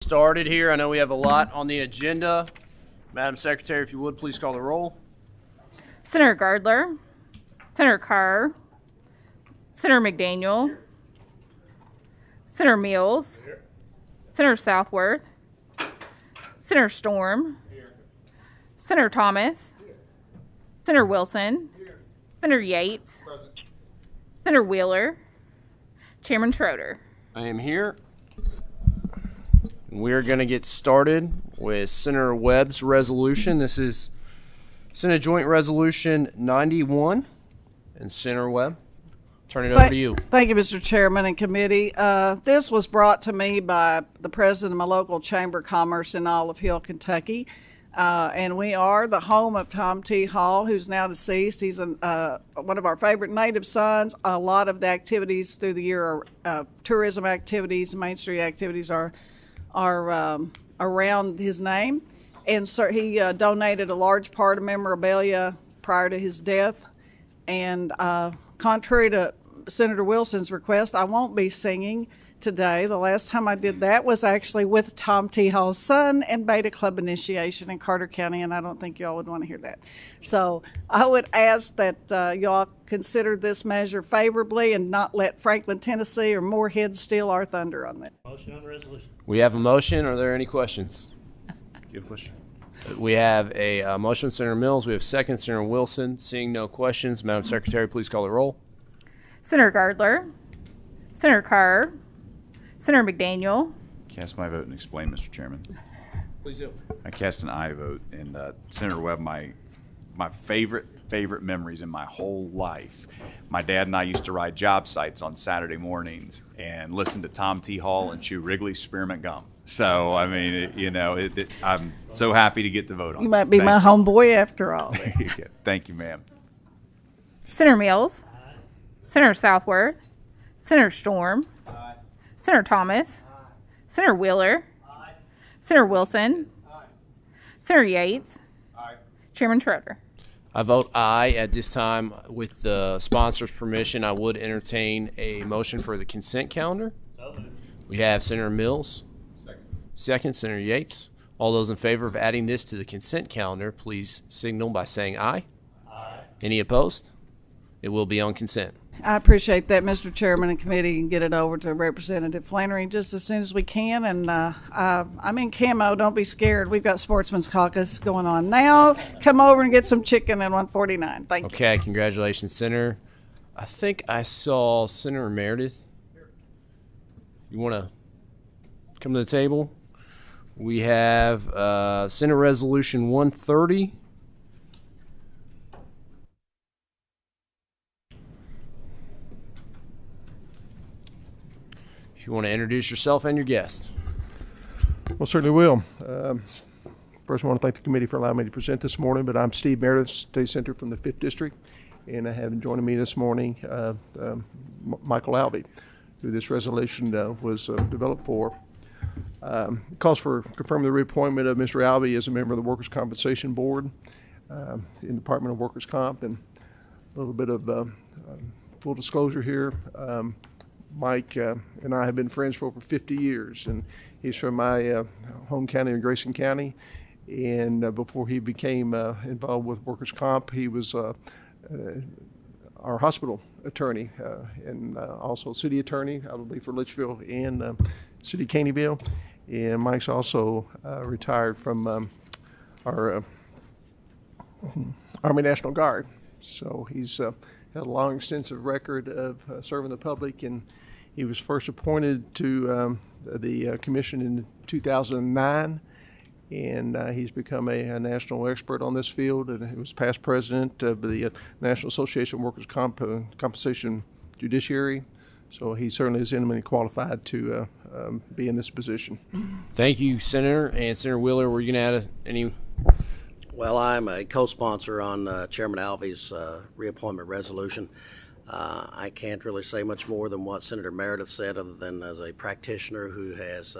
Started here. I know we have a lot on the agenda. Madam Secretary, if you would, please call the roll. Senator Gardler, Senator Carr, Senator McDaniel, Senator Mills, Senator Southworth, Senator Storm, Senator Thomas, Senator Wilson, Senator Yates, Senator Wheeler, Chairman Schroeder. I am here. We're going to get started with Senator Webb's resolution. This is Senate Joint Resolution 91. And Senator Webb, turn it over to you. Thank you, Mr. Chairman and committee. This was brought to me by the president of my local Chamber of Commerce in Olive Hill, Kentucky. And we are the home of Tom T. Hall, who's now deceased. He's one of our favorite native sons. A lot of the activities through the year are tourism activities, Main Street activities are around his name. And so he donated a large part of memorabilia prior to his death. And contrary to Senator Wilson's request, I won't be singing today. The last time I did that was actually with Tom T. Hall's son and Beta Club initiation in Carter County, and I don't think y'all would want to hear that. So I would ask that y'all consider this measure favorably and not let Franklin, Tennessee or Moorhead steal our thunder on that. Motion on the resolution. We have a motion. Are there any questions? Do you have a question? We have a motion, Senator Mills. We have second, Senator Wilson. Seeing no questions, Madam Secretary, please call the roll. Senator Gardler, Senator Carr, Senator McDaniel. Cast my vote and explain, Mr. Chairman. Please do. I cast an aye vote, and Senator Webb, my favorite memories in my whole life. My dad and I used to ride job sites on Saturday mornings and listen to Tom T. Hall and chew Wrigley's spearmint gum. So, I mean, I'm so happy to get to vote on You this. might be my homeboy after all. Thank you, ma'am. Senator Mills, Senator Southworth, Senator Storm, Senator Thomas, Senator Wheeler, Senator Wilson, Senator Yates, Chairman Schroeder. I vote aye. At this time, with the sponsor's permission, I would entertain a motion for the consent calendar. We have Senator Mills. Second, Senator Yates. All those in favor of adding this to the consent calendar, please signal by saying aye. Aye. Any opposed? It will be on consent. I appreciate that, Mr. Chairman and committee, and get it over to Representative Flannery just as soon as we can. And I'm in camo. Don't be scared. We've got Sportsman's Caucus going on now. Come over and get some chicken at 149. Thank you. Okay, congratulations, Senator. I think I saw Senator Meredith. You want to come to the table? We have Senate Resolution 130. If you want to introduce yourself and your guest. Well, certainly will. First, I want to thank the committee for allowing me to present this morning, but I'm Steve Meredith, State Senator from the 5th District, and I have joining me this morning Michael Alvey, who this resolution was developed for. It calls for confirming the reappointment of Mr. Alvey as a member of the Workers' Compensation Board in the Department of Workers' Comp, and a little bit of full disclosure here. Mike and I have been friends for over 50 years, and he's from my home county in Grayson County. And before he became involved with workers' comp, he was our hospital attorney and also city attorney, I believe, for Litchfield and City of Caneyville. And Mike's also retired from our Army National Guard. So he's had a long, extensive record of serving the public, and he was first appointed to the commission in 2009, and he's become a national expert on this field, and he was past president of the National Association of Workers' Compensation Judiciary. So he certainly is eminently qualified to be in this position. Thank you, Senator. And Senator Wheeler, were you going to add any? Well, I'm a co-sponsor on Chairman Alvey's reappointment resolution. I can't really say much more than what Senator Meredith said, other than as a practitioner who has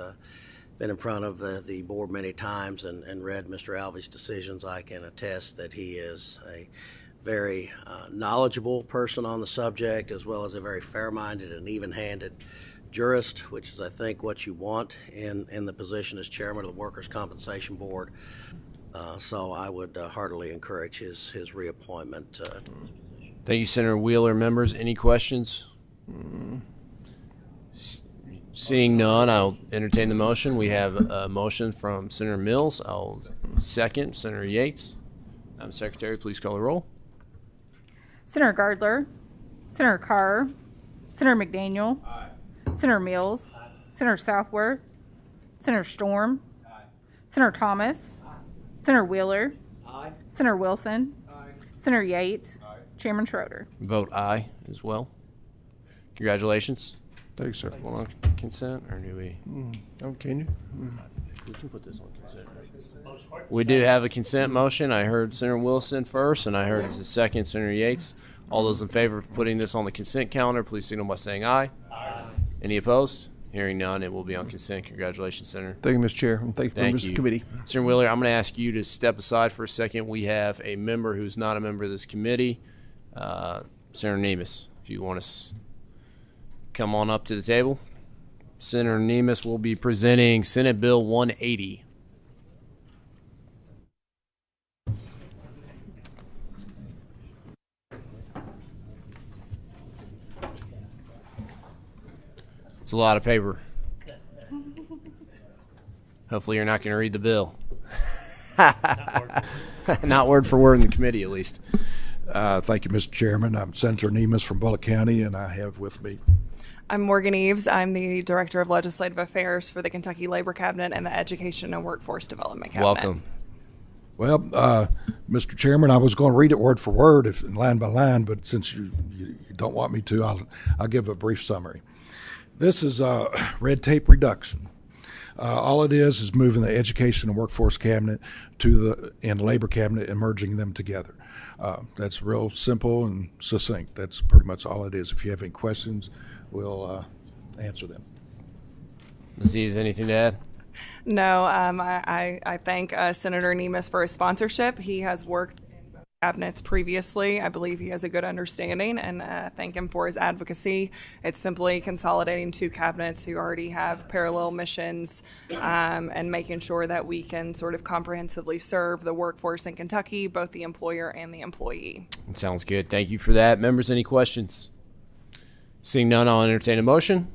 been in front of the board many times and read Mr. Alvey's decisions. I can attest that he is a very knowledgeable person on the subject, as well as a very fair-minded and even-handed jurist, which is, I think, what you want in the position as chairman of the Workers' Compensation Board. So I would heartily encourage his reappointment. Thank you, Senator Wheeler. Members, any questions? Seeing none, I'll entertain the motion. We have a motion from Senator Mills. I'll second Senator Yates. Madam Secretary, please call the roll. Senator Gardler, Senator Carr, Senator McDaniel, Senator Mills, Senator Southworth, Senator Storm, Senator Thomas, Senator Wheeler, Senator Wilson, Senator Yates, Chairman Schroeder. Vote aye as well. Congratulations. Thank you, sir. On consent, or do we? Oh, can you? We can put this on consent. We do have a consent motion. I heard Senator Wilson first, and I heard the second, Senator Yates. All those in favor of putting this on the consent calendar, please signal by saying aye. Aye. Any opposed? Hearing none, it will be on consent. Congratulations, Senator. Thank you, Mr. Chair, and thank you, members of the committee. Senator Wheeler, I'm going to ask you to step aside for a second. We have a member who's not a member of this committee, Senator Nemes. If you want to come on up to the table. Senator Nemes will be presenting Senate Bill 180. It's a lot of paper. Hopefully you're not going to read the bill. Not word for word in the committee, at least. Thank you, Mr. Chairman. I'm Senator Nemes from Bullock County, and I have with me. I'm Morgan Eves. I'm the Director of Legislative Affairs for the Kentucky Labor Cabinet and the Education and Workforce Development Cabinet. Welcome. Well, Mr. Chairman, I was going to read it word for word, line by line, but since you don't want me to, I'll give a brief summary. This is red tape reduction. All it is moving the Education and Workforce Cabinet and Labor Cabinet and merging them together. That's real simple and succinct. That's pretty much all it is. If you have any questions, we'll answer them. Ms. Eves, anything to add? No, I thank Senator Nemes for his sponsorship. He has worked in both cabinets previously. I believe he has a good understanding, and thank him for his advocacy. It's simply consolidating two cabinets who already have parallel missions and making sure that we can sort of comprehensively serve the workforce in Kentucky, both the employer and the employee. It sounds good. Thank you for that. Members, any questions? Seeing none, I'll entertain a motion.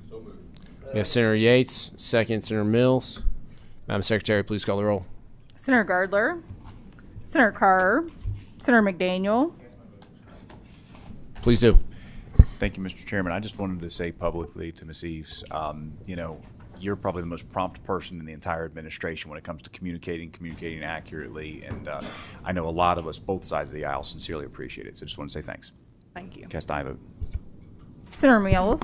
So moved. We have Senator Yates, second, Senator Mills. Madam Secretary, please call the roll. Senator Gardler, Senator Carr, Senator McDaniel. Please do. Thank you, Mr. Chairman. I just wanted to say publicly to Ms. Eves, you're probably the most prompt person in the entire administration when it comes to communicating accurately, and I know a lot of us, both sides of the aisle, sincerely appreciate it. So I just want to say thanks. Thank you. Cast aye vote. Senator Mills.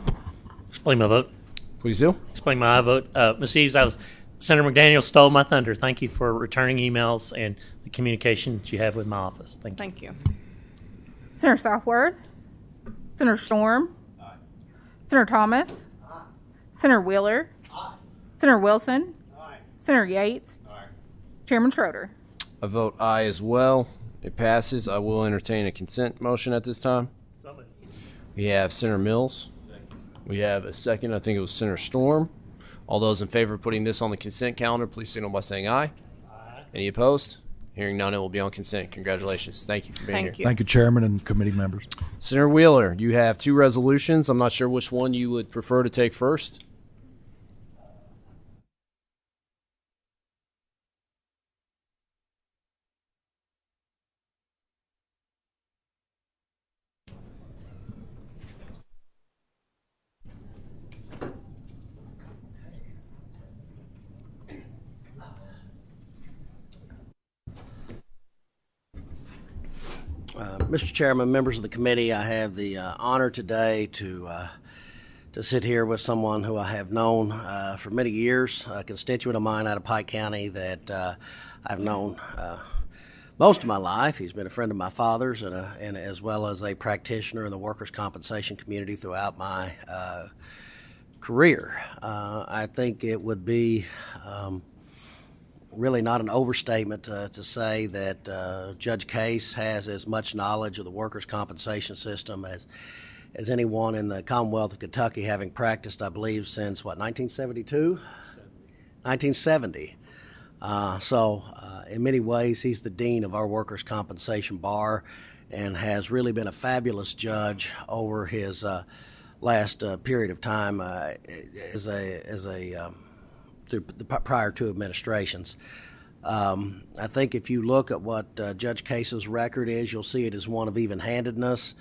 Explain my vote. Please do. Explain my aye vote. Ms. Eves, Senator McDaniel stole my thunder. Thank you for returning emails and the communications you have with my office. Thank you. Thank you. Senator Southworth. Senator Storm. Aye. Senator Thomas. Aye. Senator Wheeler. Aye. Senator Wilson. Aye. Senator Yates. Aye. Chairman Schroeder. I vote aye as well. It passes. I will entertain a consent motion at this time. We have Senator Mills. We have a second. I think it was Senator Storm. All those in favor of putting this on the consent calendar, please signal by saying aye. Aye. Any opposed? Hearing none, it will be on consent. Congratulations. Thank you for being here. Thank you, Chairman and committee members. Senator Wheeler, you have two resolutions. I'm not sure which one you would prefer to take first. Mr. Chairman, members of the committee, I have the honor today to sit here with someone who I have known for many years, a constituent of mine out of Pike County that I've known most of my life. He's been a friend of my father's and as well as a practitioner in the workers' compensation community throughout my career. I think it would be really not an overstatement to say that Judge Case has as much knowledge of the workers' compensation system as anyone in the Commonwealth of Kentucky, having practiced, I believe, since, 1972? 1970. In many ways, he's the dean of our workers' compensation bar and has really been a fabulous judge over his last period of time through the prior two administrations. I think if you look at what Judge Case's record is, you'll see it as one of even-handedness.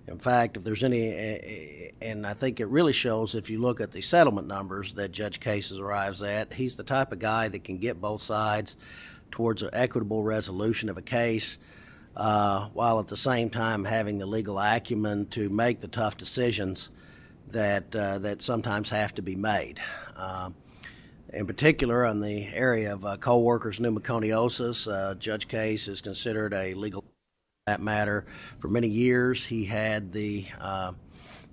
In fact, if there's any, and I think it really shows if you look at the settlement numbers that Judge Cases arrives at, he's the type of guy that can get both sides towards an equitable resolution of a case, while at the same time having the legal acumen to make the tough decisions that sometimes have to be made. In particular, on the area of co-workers' pneumoconiosis, Judge Case is considered a legal that matter. For many years, he had the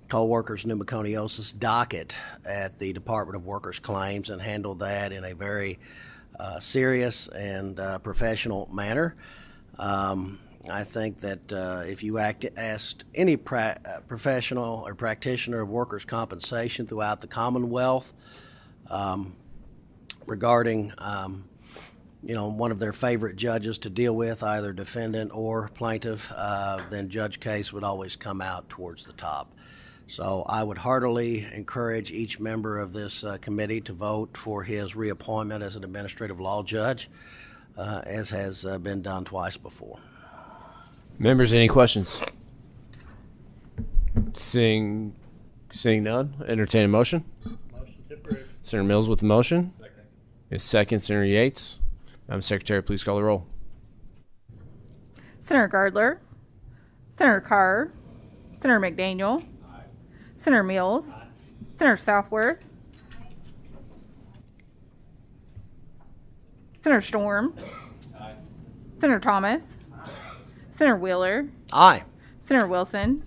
co-workers' pneumoconiosis docket at the Department of Workers' Claims and handled that in a very serious and professional manner. I think that if you asked any professional or practitioner of workers' compensation throughout the Commonwealth regarding one of their favorite judges to deal with, either defendant or plaintiff, then Judge Case would always come out towards the top. So I would heartily encourage each member of this committee to vote for his reappointment as an administrative law judge, as has been done twice before. Members, any questions? Seeing none, entertain a motion. Motion to approve. Senator Mills with the motion. Second, Senator Yates. Madam Secretary, please call the roll. Senator Gardler, Senator Carr, Senator McDaniel, Senator Mills, Senator Southworth, Senator Storm, Senator Thomas, Senator Wheeler, Aye. Senator Wilson,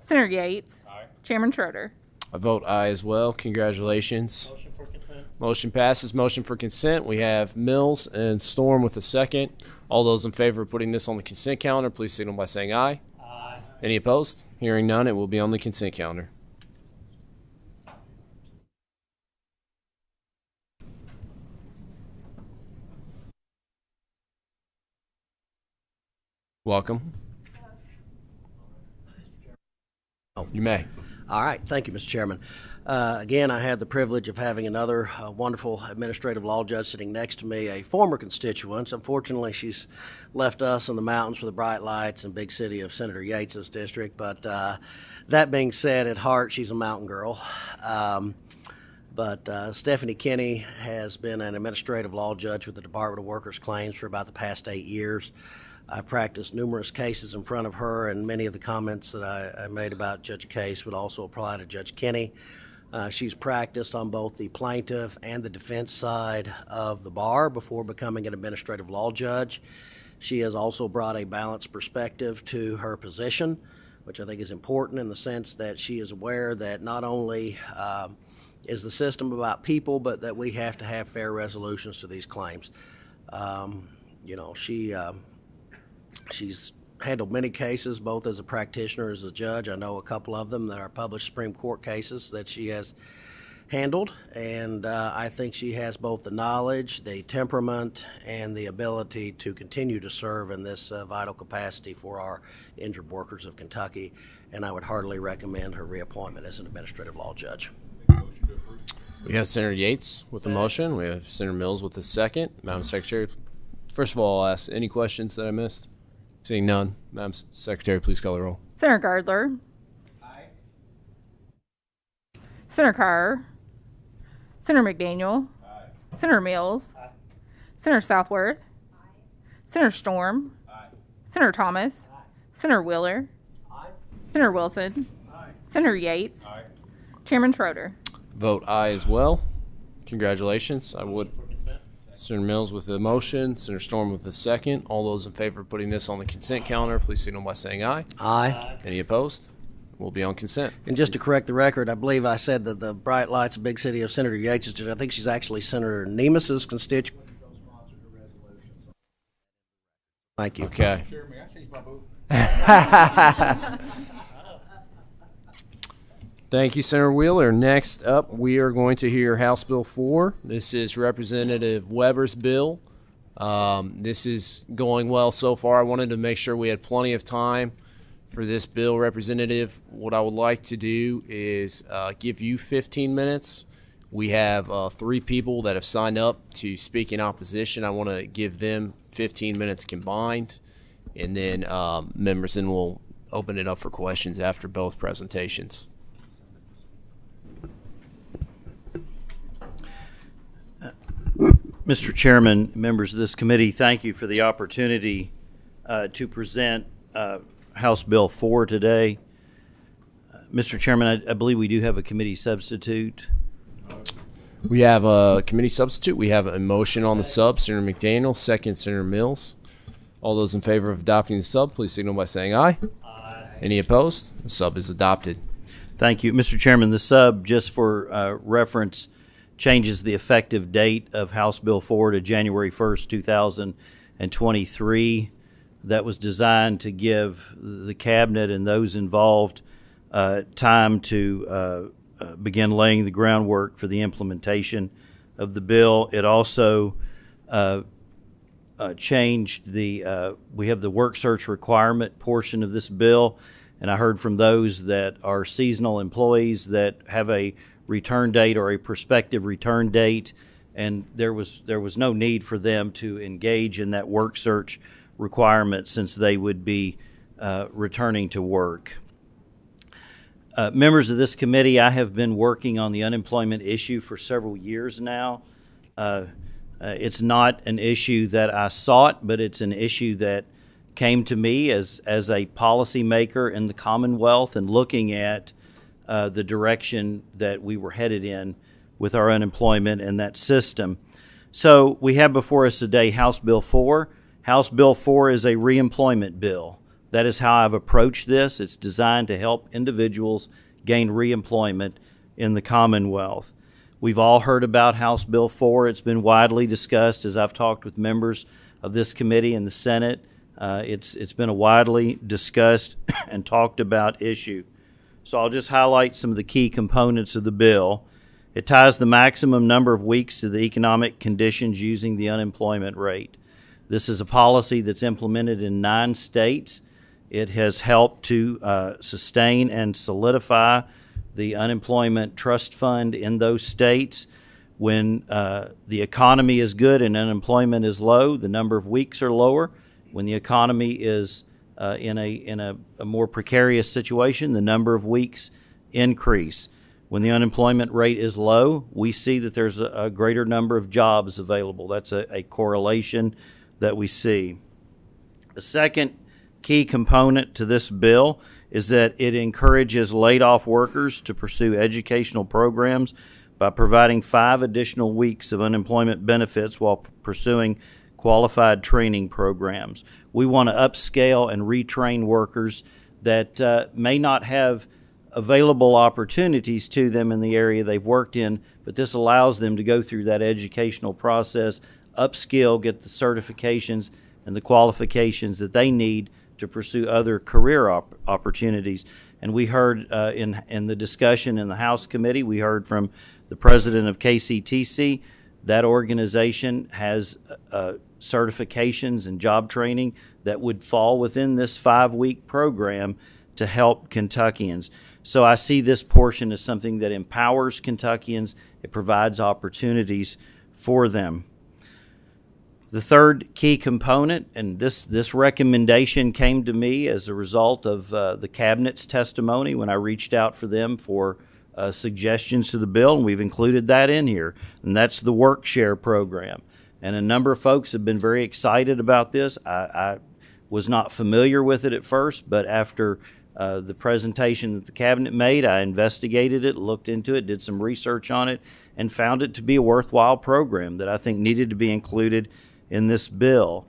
Senator Yates, Chairman Schroeder. I vote aye as well. Congratulations. Motion for consent. Motion passes. Motion for consent. We have Mills and Storm with a second. All those in favor of putting this on the consent calendar, please signal by saying aye. Aye. Any opposed? Hearing none, it will be on the consent calendar. Welcome. You may. All right. Thank you, Mr. Chairman. Again, I had the privilege of having another wonderful administrative law judge sitting next to me, a former constituent. Unfortunately, she's left us in the mountains for the bright lights and big city of Senator Yates's district. But that being said, at heart, she's a mountain girl. But Stephanie Kinney has been an administrative law judge with the Department of Workers' Claims for about the past 8 years. I've practiced numerous cases in front of her, and many of the comments that I made about Judge Case would also apply to Judge Kinney. She's practiced on both the plaintiff and the defense side of the bar before becoming an administrative law judge. She has also brought a balanced perspective to her position, which I think is important in the sense that she is aware that not only is the system about people, but that we have to have fair resolutions to these claims. She's handled many cases, both as a practitioner as a judge. I know a couple of them that are published Supreme Court cases that she has handled, and I think she has both the knowledge, the temperament, and the ability to continue to serve in this vital capacity for our injured workers of Kentucky, and I would heartily recommend her reappointment as an administrative law judge. We have Senator Yates with the motion. We have Senator Mills with the second. Madam Secretary, first of all, I'll ask any questions that I missed. Seeing none, Madam Secretary, please call the roll. Senator Gardler. Aye. Senator Carr. Senator McDaniel. Aye. Senator Mills. Aye. Senator Southworth. Aye. Senator Storm. Aye. Senator Thomas. Aye. Senator Wheeler. Aye. Senator Wilson. Aye. Senator Yates. Aye. Chairman Schroeder. Vote aye as well. Congratulations. I would. Senator Mills with the motion, Senator Storm with the second. All those in favor of putting this on the consent calendar, please signal by saying aye. Aye. Any opposed? We'll be on consent. And just to correct the record, I believe I said that the bright lights of big city of Senator Yates, I think she's actually Senator Nemus's constituent. Thank you. Okay. Thank you, Senator Wheeler. Next up, we are going to hear House Bill 4. This is Representative Weber's bill. This is going well so far. I wanted to make sure we had plenty of time for this bill, Representative. What I would like to do is give you 15 minutes. We have 3 people that have signed up to speak in opposition. I want to give them 15 minutes combined, and then members, then we'll open it up for questions after both presentations. Mr. Chairman, members of this committee, thank you for the opportunity to present House Bill 4 today. Mr. Chairman, I believe we do have a committee substitute. We have a committee substitute. We have a motion on the sub. Senator McDaniel, second, Senator Mills. All those in favor of adopting the sub, please signal by saying aye. Aye. Any opposed? The sub is adopted. Thank you. Mr. Chairman, the sub, just for reference, changes the effective date of House Bill 4 to January 1st, 2023. That was designed to give the Cabinet and those involved time to begin laying the groundwork for the implementation of the bill. It also changed we have the work search requirement portion of this bill, and I heard from those that are seasonal employees that have a return date or a prospective return date, and there was no need for them to engage in that work search requirement since they would be returning to work. Members of this committee, I have been working on the unemployment issue for several years now. It's not an issue that I sought, but it's an issue that came to me as a policymaker in the Commonwealth and looking at the direction that we were headed in with our unemployment and that system. So we have before us today House Bill 4. House Bill 4 is a reemployment bill. That is how I've approached this. It's designed to help individuals gain reemployment in the Commonwealth. We've all heard about House Bill 4. It's been widely discussed as I've talked with members of this committee and the Senate. It's been a widely discussed and talked about issue. So I'll just highlight some of the key components of the bill. It ties the maximum number of weeks to the economic conditions using the unemployment rate. This is a policy that's implemented in 9 states. It has helped to sustain and solidify the unemployment trust fund in those states. When the economy is good and unemployment is low, the number of weeks are lower. When the economy is in a more precarious situation, the number of weeks increase. When the unemployment rate is low, we see that there's a greater number of jobs available. That's a correlation that we see. The second key component to this bill is that it encourages laid-off workers to pursue educational programs by providing 5 additional weeks of unemployment benefits while pursuing qualified training programs. We want to upscale and retrain workers that may not have available opportunities to them in the area they've worked in, but this allows them to go through that educational process, upskill, get the certifications and the qualifications that they need to pursue other career opportunities. And we heard in the discussion in the House Committee, we heard from the president of KCTC. That organization has certifications and job training that would fall within this 5-week program to help Kentuckians. So I see this portion as something that empowers Kentuckians. It provides opportunities for them. The third key component, and this recommendation came to me as a result of the Cabinet's testimony when I reached out for them for suggestions to the bill, and we've included that in here, and that's the work share program. And a number of folks have been very excited about this. I was not familiar with it at first, but after the presentation that the Cabinet made, I investigated it, looked into it, did some research on it, and found it to be a worthwhile program that I think needed to be included in this bill.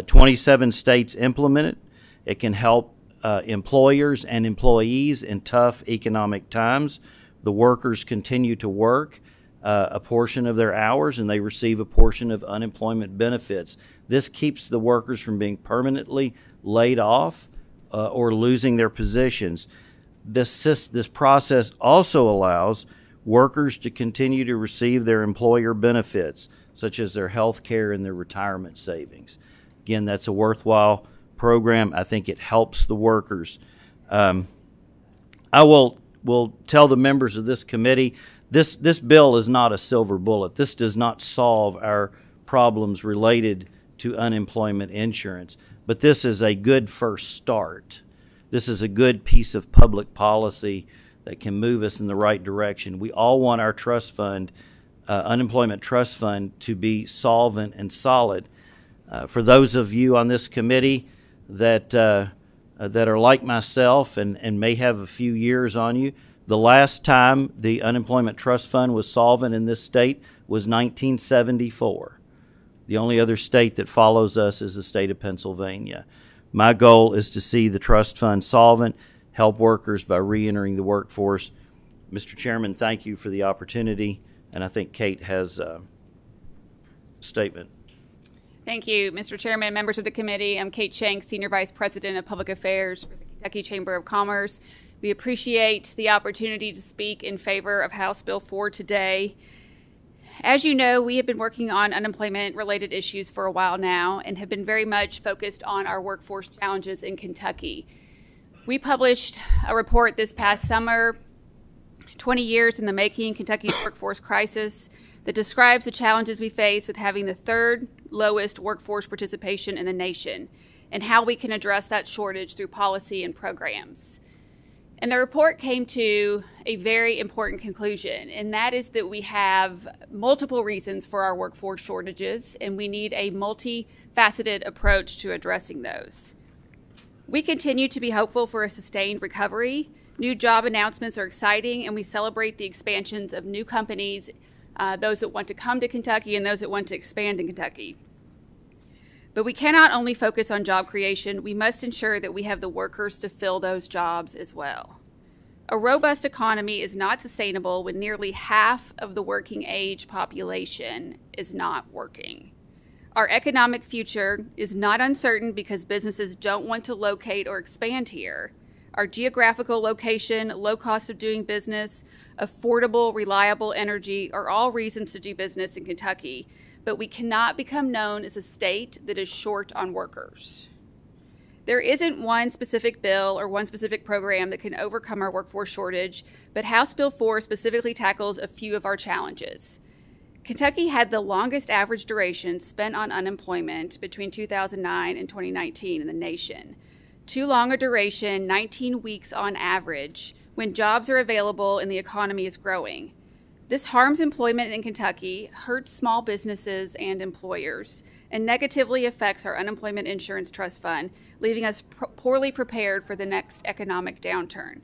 27 states implement it. It can help employers and employees in tough economic times. The workers continue to work a portion of their hours, and they receive a portion of unemployment benefits. This keeps the workers from being permanently laid off or losing their positions. This process also allows workers to continue to receive their employer benefits, such as their health care and their retirement savings. Again, that's a worthwhile program. I think it helps the workers. I will tell the members of this committee, this bill is not a silver bullet. This does not solve our problems related to unemployment insurance, but this is a good first start. This is a good piece of public policy that can move us in the right direction. We all want our trust fund, unemployment trust fund, to be solvent and solid. For those of you on this committee that are like myself and may have a few years on you, the last time the unemployment trust fund was solvent in this state was 1974. The only other state that follows us is the state of Pennsylvania. My goal is to see the trust fund solvent, help workers by reentering the workforce. Mr. Chairman, thank you for the opportunity, and I think Kate has a statement. Thank you, Mr. Chairman, members of the committee. I'm Kate Chang, Senior Vice President of Public Affairs for the Kentucky Chamber of Commerce. We appreciate the opportunity to speak in favor of House Bill 4 today. As you know, we have been working on unemployment-related issues for a while now and have been very much focused on our workforce challenges in Kentucky. We published a report this past summer, 20 Years in the Making, Kentucky's Workforce Crisis, that describes the challenges we face with having the third lowest workforce participation in the nation and how we can address that shortage through policy and programs. And the report came to a very important conclusion, and that is that we have multiple reasons for our workforce shortages, and we need a multifaceted approach to addressing those. We continue to be hopeful for a sustained recovery. New job announcements are exciting, and we celebrate the expansions of new companies, those that want to come to Kentucky and those that want to expand in Kentucky. But we cannot only focus on job creation, we must ensure that we have the workers to fill those jobs as well. A robust economy is not sustainable when nearly half of the working age population is not working. Our economic future is not uncertain because businesses don't want to locate or expand here. Our geographical location, low cost of doing business, affordable, reliable energy are all reasons to do business in Kentucky. But we cannot become known as a state that is short on workers. There isn't one specific bill or one specific program that can overcome our workforce shortage, but House Bill 4 specifically tackles a few of our challenges. Kentucky had the longest average duration spent on unemployment between 2009 and 2019 in the nation. Too long a duration, 19 weeks on average, when jobs are available and the economy is growing. This harms employment in Kentucky, hurts small businesses and employers, and negatively affects our unemployment insurance trust fund, leaving us poorly prepared for the next economic downturn.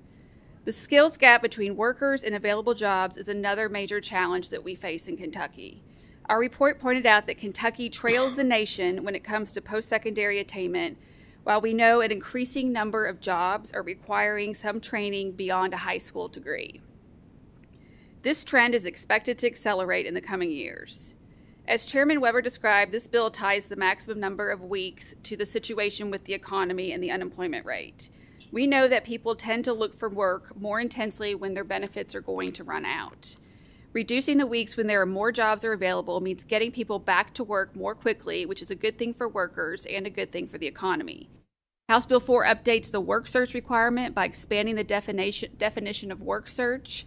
The skills gap between workers and available jobs is another major challenge that we face in Kentucky. Our report pointed out that Kentucky trails the nation when it comes to post-secondary attainment, while we know an increasing number of jobs are requiring some training beyond a high school degree. This trend is expected to accelerate in the coming years. As Chairman Weber described, this bill ties the maximum number of weeks to the situation with the economy and the unemployment rate. We know that people tend to look for work more intensely when their benefits are going to run out. Reducing the weeks when there are more jobs are available means getting people back to work more quickly, which is a good thing for workers and a good thing for the economy. House Bill 4 updates the work search requirement by expanding the definition of work search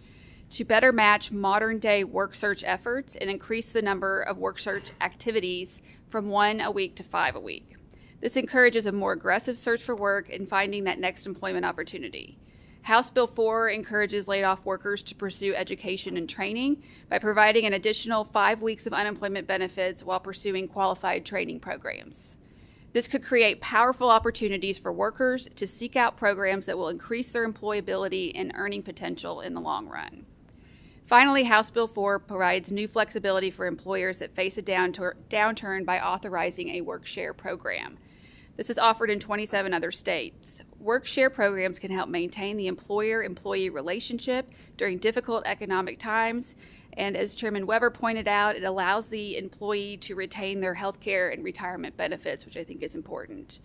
to better match modern-day work search efforts and increase the number of work search activities from 1 a week to 5 a week. This encourages a more aggressive search for work and finding that next employment opportunity. House Bill 4 encourages laid-off workers to pursue education and training by providing an additional 5 weeks of unemployment benefits while pursuing qualified training programs. This could create powerful opportunities for workers to seek out programs that will increase their employability and earning potential in the long run. Finally, House Bill 4 provides new flexibility for employers that face a downturn by authorizing a work-share program. This is offered in 27 other states. Work-share programs can help maintain the employer-employee relationship during difficult economic times, and as Chairman Weber pointed out, it allows the employee to retain their health care and retirement benefits, which I think is important.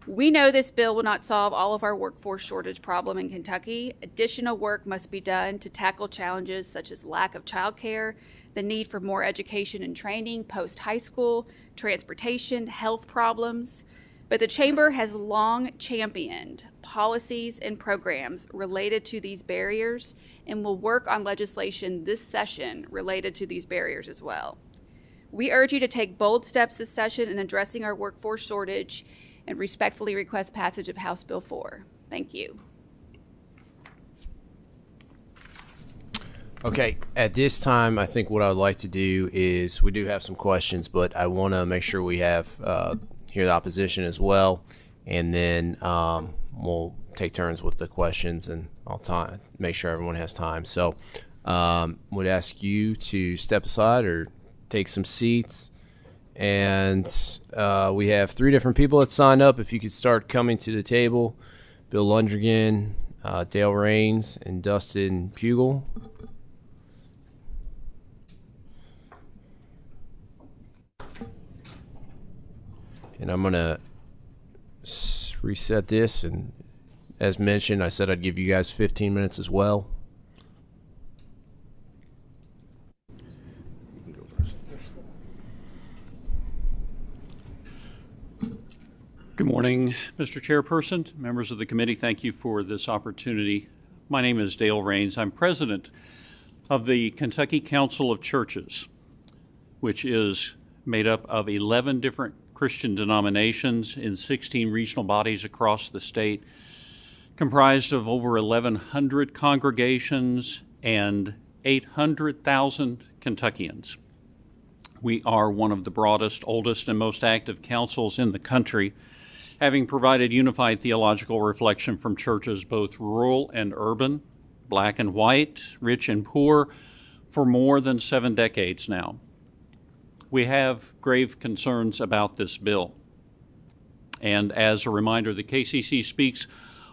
We know this bill will not solve all of our workforce shortage problem in Kentucky. Additional work must be done to tackle challenges such as lack of childcare, the need for more education and training post-high school, transportation, health problems. But the Chamber has long championed policies and programs related to these barriers and will work on legislation this session related to these barriers as well. We urge you to take bold steps this session in addressing our workforce shortage and respectfully request passage of House Bill 4. Thank you. Okay, at this time, I think what I'd like to do is, we do have some questions, but I want to make sure we have hear the opposition as well, and then we'll take turns with the questions, and I'll make sure everyone has time. So would ask you to step aside or take some seats. And we have 3 different people that signed up. If you could start coming to the table: Bill Lundgren, Dale Raines, and Dustin Pugel. And I'm going to reset this. And as mentioned, I said I'd give you guys 15 minutes as well. Good morning, Mr. Chairperson, members of the committee. Thank you for this opportunity. My name is Dale Raines. I'm president of the Kentucky Council of Churches, which is made up of 11 different Christian denominations in 16 regional bodies across the state, comprised of over 1,100 congregations and 800,000 Kentuckians. We are one of the broadest, oldest, and most active councils in the country, having provided unified theological reflection from churches both rural and urban, black and white, rich and poor, for more than 7 decades now. We have grave concerns about this bill. And as a reminder, the KCC speaks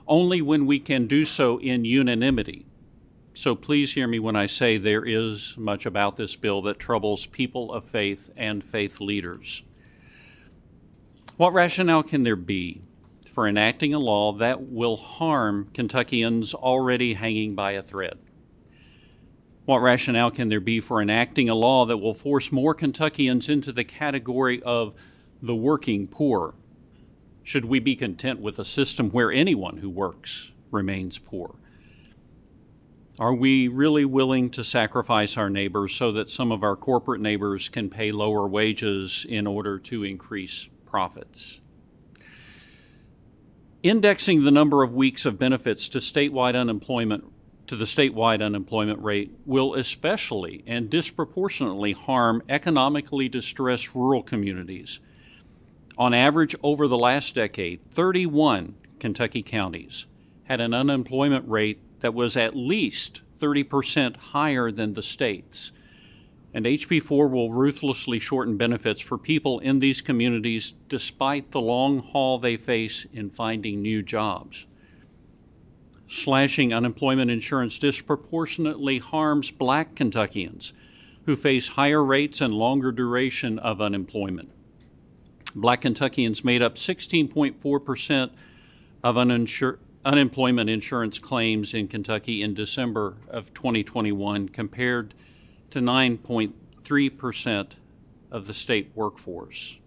only when we can do so in unanimity. So please hear me when I say there is much about this bill that troubles people of faith and faith leaders. What rationale can there be for enacting a law that will harm Kentuckians already hanging by a thread? What rationale can there be for enacting a law that will force more Kentuckians into the category of the working poor? Should we be content with a system where anyone who works remains poor? Are we really willing to sacrifice our neighbors so that some of our corporate neighbors can pay lower wages in order to increase profits? Indexing the number of weeks of benefits to the statewide unemployment rate will especially and disproportionately harm economically distressed rural communities. On average, over the last decade, 31 Kentucky counties had an unemployment rate that was at least 30% higher than the state's. And Hb4 will ruthlessly shorten benefits for people in these communities despite the long haul they face in finding new jobs. Slashing unemployment insurance disproportionately harms black Kentuckians who face higher rates and longer duration of unemployment. Black Kentuckians made up 16.4% of unemployment insurance claims in Kentucky in December of 2021, compared to 9.3% of the state workforce.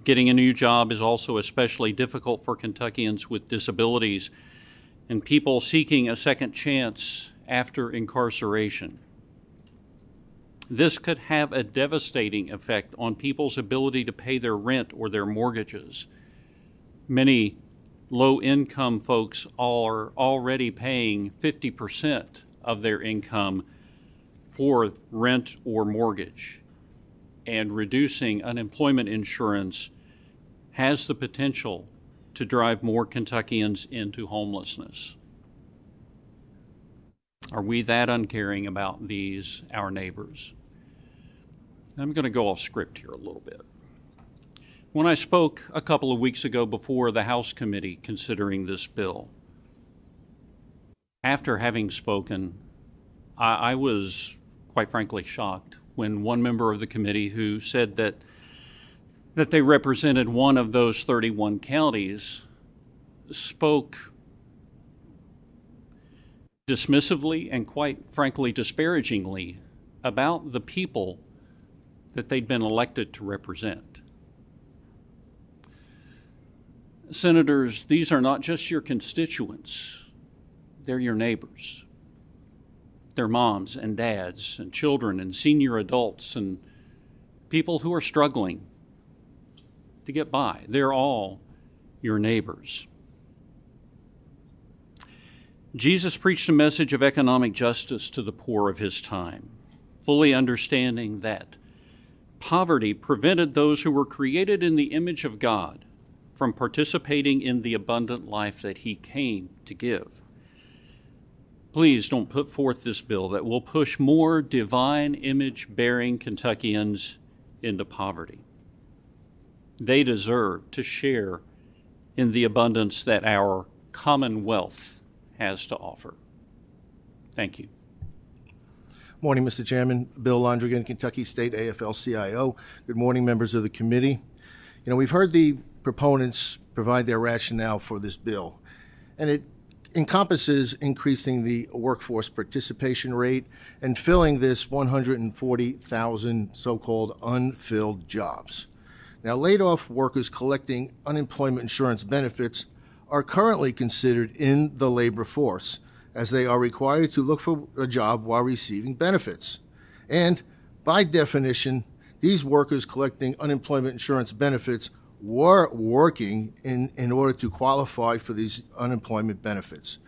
Getting a new job is also especially difficult for Kentuckians with disabilities and people seeking a second chance after incarceration. This could have a devastating effect on people's ability to pay their rent or their mortgages. Many low-income folks are already paying 50% of their income for rent or mortgage, and reducing unemployment insurance has the potential to drive more Kentuckians into homelessness. Are we that uncaring about these, our neighbors? I'm going to go off script here a little bit. When I spoke a couple of weeks ago before the House committee considering this bill, after having spoken, I was quite frankly shocked when one member of the committee who said that that they represented one of those 31 counties spoke dismissively and quite frankly disparagingly about the people that they'd been elected to represent. Senators, these are not just your constituents, they're your neighbors. They're moms and dads and children and senior adults and people who are struggling to get by. They're all your neighbors. Jesus preached a message of economic justice to the poor of his time, fully understanding that poverty prevented those who were created in the image of God from participating in the abundant life that he came to give. Please don't put forth this bill that will push more divine image-bearing Kentuckians into poverty. They deserve to share in the abundance that our commonwealth has to offer. Thank you. Morning, Mr. Chairman. Bill Londrigan, Kentucky State AFL-CIO. Good morning, members of the committee. We've heard the proponents provide their rationale for this bill, and it encompasses increasing the workforce participation rate and filling this 140,000 so-called unfilled jobs. Now, laid-off workers collecting unemployment insurance benefits are currently considered in the labor force, as they are required to look for a job while receiving benefits. And by definition, these workers collecting unemployment insurance benefits were working in order to qualify for these unemployment benefits.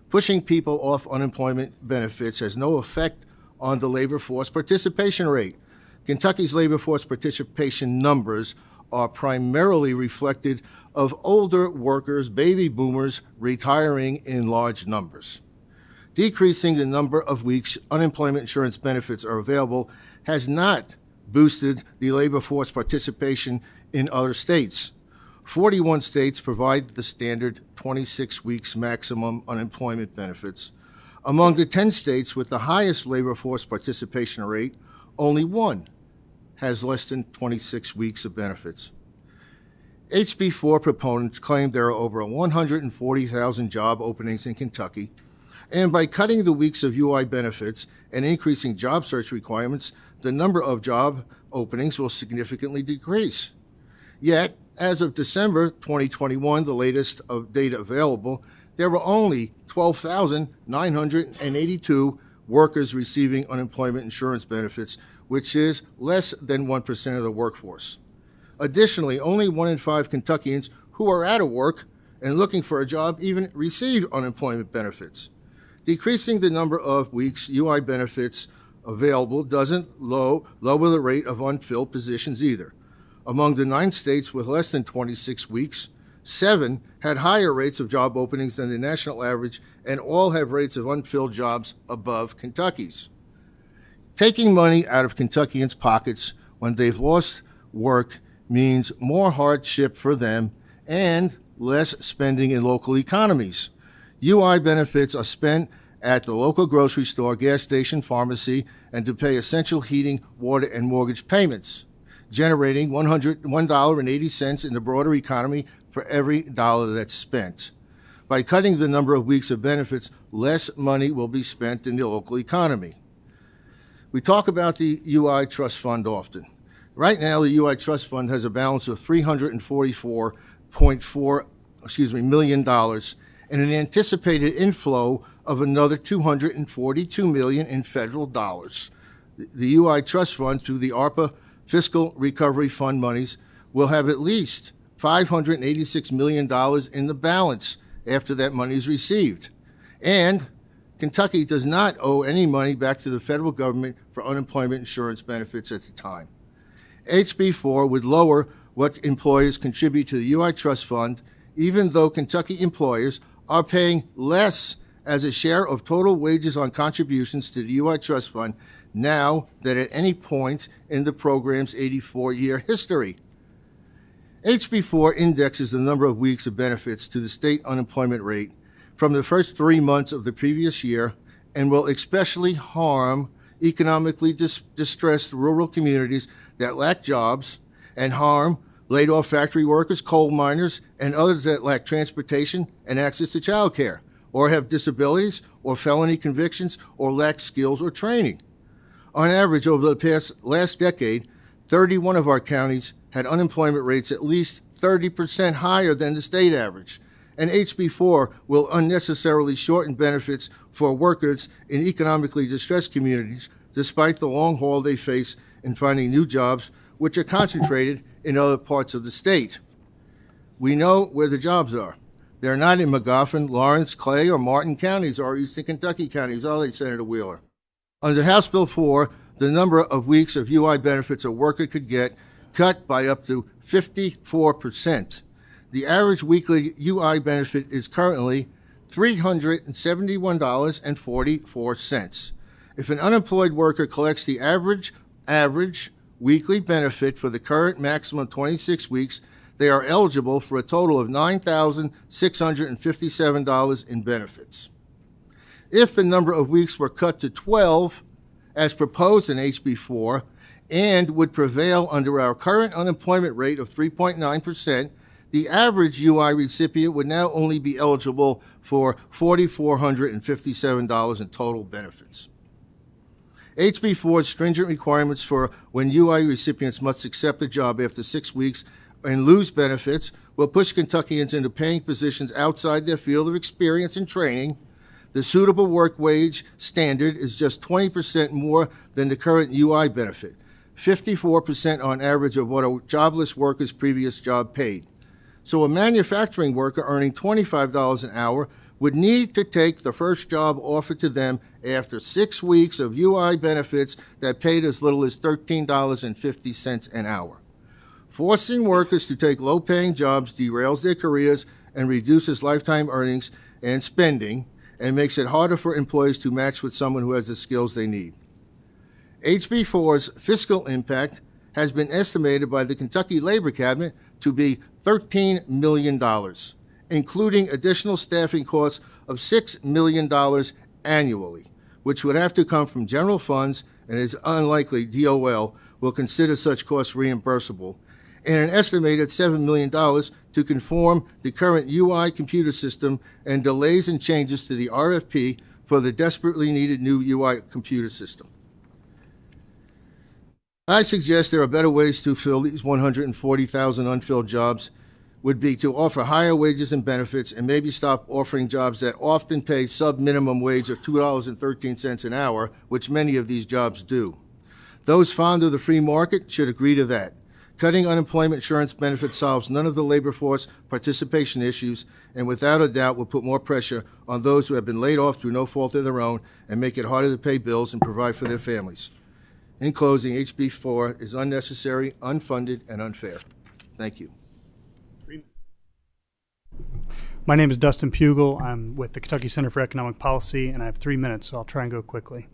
Pushing people off unemployment benefits has no effect on the labor force participation rate. Kentucky's labor force participation numbers are primarily reflected of older workers, baby boomers, retiring in large numbers. Decreasing the number of weeks unemployment insurance benefits are available has not boosted the labor force participation in other states. 41 states provide the standard 26 weeks maximum unemployment benefits. Among the 10 states with the highest labor force participation rate, only one has less than 26 weeks of benefits. Hb4 proponents claim there are over 140,000 job openings in Kentucky, and by cutting the weeks of UI benefits and increasing job search requirements, the number of job openings will significantly decrease. Yet, as of December 2021, the latest of data available, there were only 12,982 workers receiving unemployment insurance benefits, which is less than 1% of the workforce. Additionally, only 1 in 5 Kentuckians who are out of work and looking for a job even receive unemployment benefits. Decreasing the number of weeks UI benefits available doesn't lower the rate of unfilled positions either. Among the 9 states with less than 26 weeks, 7 had higher rates of job openings than the national average, and all have rates of unfilled jobs above Kentucky's. Taking money out of Kentuckians' pockets when they've lost work means more hardship for them and less spending in local economies. UI benefits are spent at the local grocery store, gas station, pharmacy, and to pay essential heating, water, and mortgage payments, generating $1.80 in the broader economy for every dollar that's spent. By cutting the number of weeks of benefits, less money will be spent in the local economy. We talk about the UI Trust Fund often. Right now, the UI Trust Fund has a balance of $344.4 million and an anticipated inflow of another $242 million in federal dollars. The UI Trust Fund, through the ARPA Fiscal Recovery Fund monies, will have at least $586 million in the balance after that money is received. And Kentucky does not owe any money back to the federal government for unemployment insurance benefits at the time. HB4 would lower what employers contribute to the UI Trust Fund, even though Kentucky employers are paying less as a share of total wages on contributions to the UI Trust Fund now than at any point in the program's 84-year history. HB4 indexes the number of weeks of benefits to the state unemployment rate from the first 3 months of the previous year and will especially harm economically distressed rural communities that lack jobs and harm laid off factory workers, coal miners, and others that lack transportation and access to child care, or have disabilities or felony convictions, or lack skills or training. On average, over the last decade, 31 of our counties had unemployment rates at least 30% higher than the state average. And HB4 will unnecessarily shorten benefits for workers in economically distressed communities, despite the long haul they face in finding new jobs, which are concentrated in other parts of the state. We know where the jobs are. They're not in Magoffin, Lawrence, Clay, or Martin counties, or Eastern Kentucky counties, are they, Senator Wheeler? Under House Bill 4, the number of weeks of UI benefits a worker could get cut by up to 54%. The average weekly UI benefit is currently $371.44. If an unemployed worker collects the average weekly benefit for the current maximum 26 weeks, they are eligible for a total of $9,657 in benefits. If the number of weeks were cut to 12, as proposed in HB4, and would prevail under our current unemployment rate of 3.9%, the average UI recipient would now only be eligible for $4,457 in total benefits. HB4's stringent requirements for when UI recipients must accept a job after 6 weeks and lose benefits will push Kentuckians into paying positions outside their field of experience and training. The suitable work wage standard is just 20% more than the current UI benefit, 54% on average of what a jobless worker's previous job paid. So a manufacturing worker earning $25 an hour would need to take the first job offered to them after 6 weeks of UI benefits that paid as little as $13.50 an hour. Forcing workers to take low-paying jobs derails their careers and reduces lifetime earnings and spending, and makes it harder for employees to match with someone who has the skills they need. HB4's fiscal impact has been estimated by the Kentucky Labor Cabinet to be $13 million, including additional staffing costs of $6 million annually, which would have to come from general funds, and is unlikely DOL will consider such costs reimbursable, and an estimated $7 million to conform the current UI computer system and delays and changes to the RFP for the desperately needed new UI computer system. I suggest there are better ways to fill these 140,000 unfilled jobs, would be to offer higher wages and benefits, and maybe stop offering jobs that often pay sub-minimum wage of $2.13 an hour, which many of these jobs do. Those fond of the free market should agree to that. Cutting unemployment insurance benefits solves none of the labor force participation issues, and without a doubt will put more pressure on those who have been laid off through no fault of their own, and make it harder to pay bills and provide for their families. In closing, HB4 is unnecessary, unfunded, and unfair. Thank you. My name is Dustin Pugel. I'm with the Kentucky Center for Economic Policy, and I have 3 minutes, so I'll try and go quickly.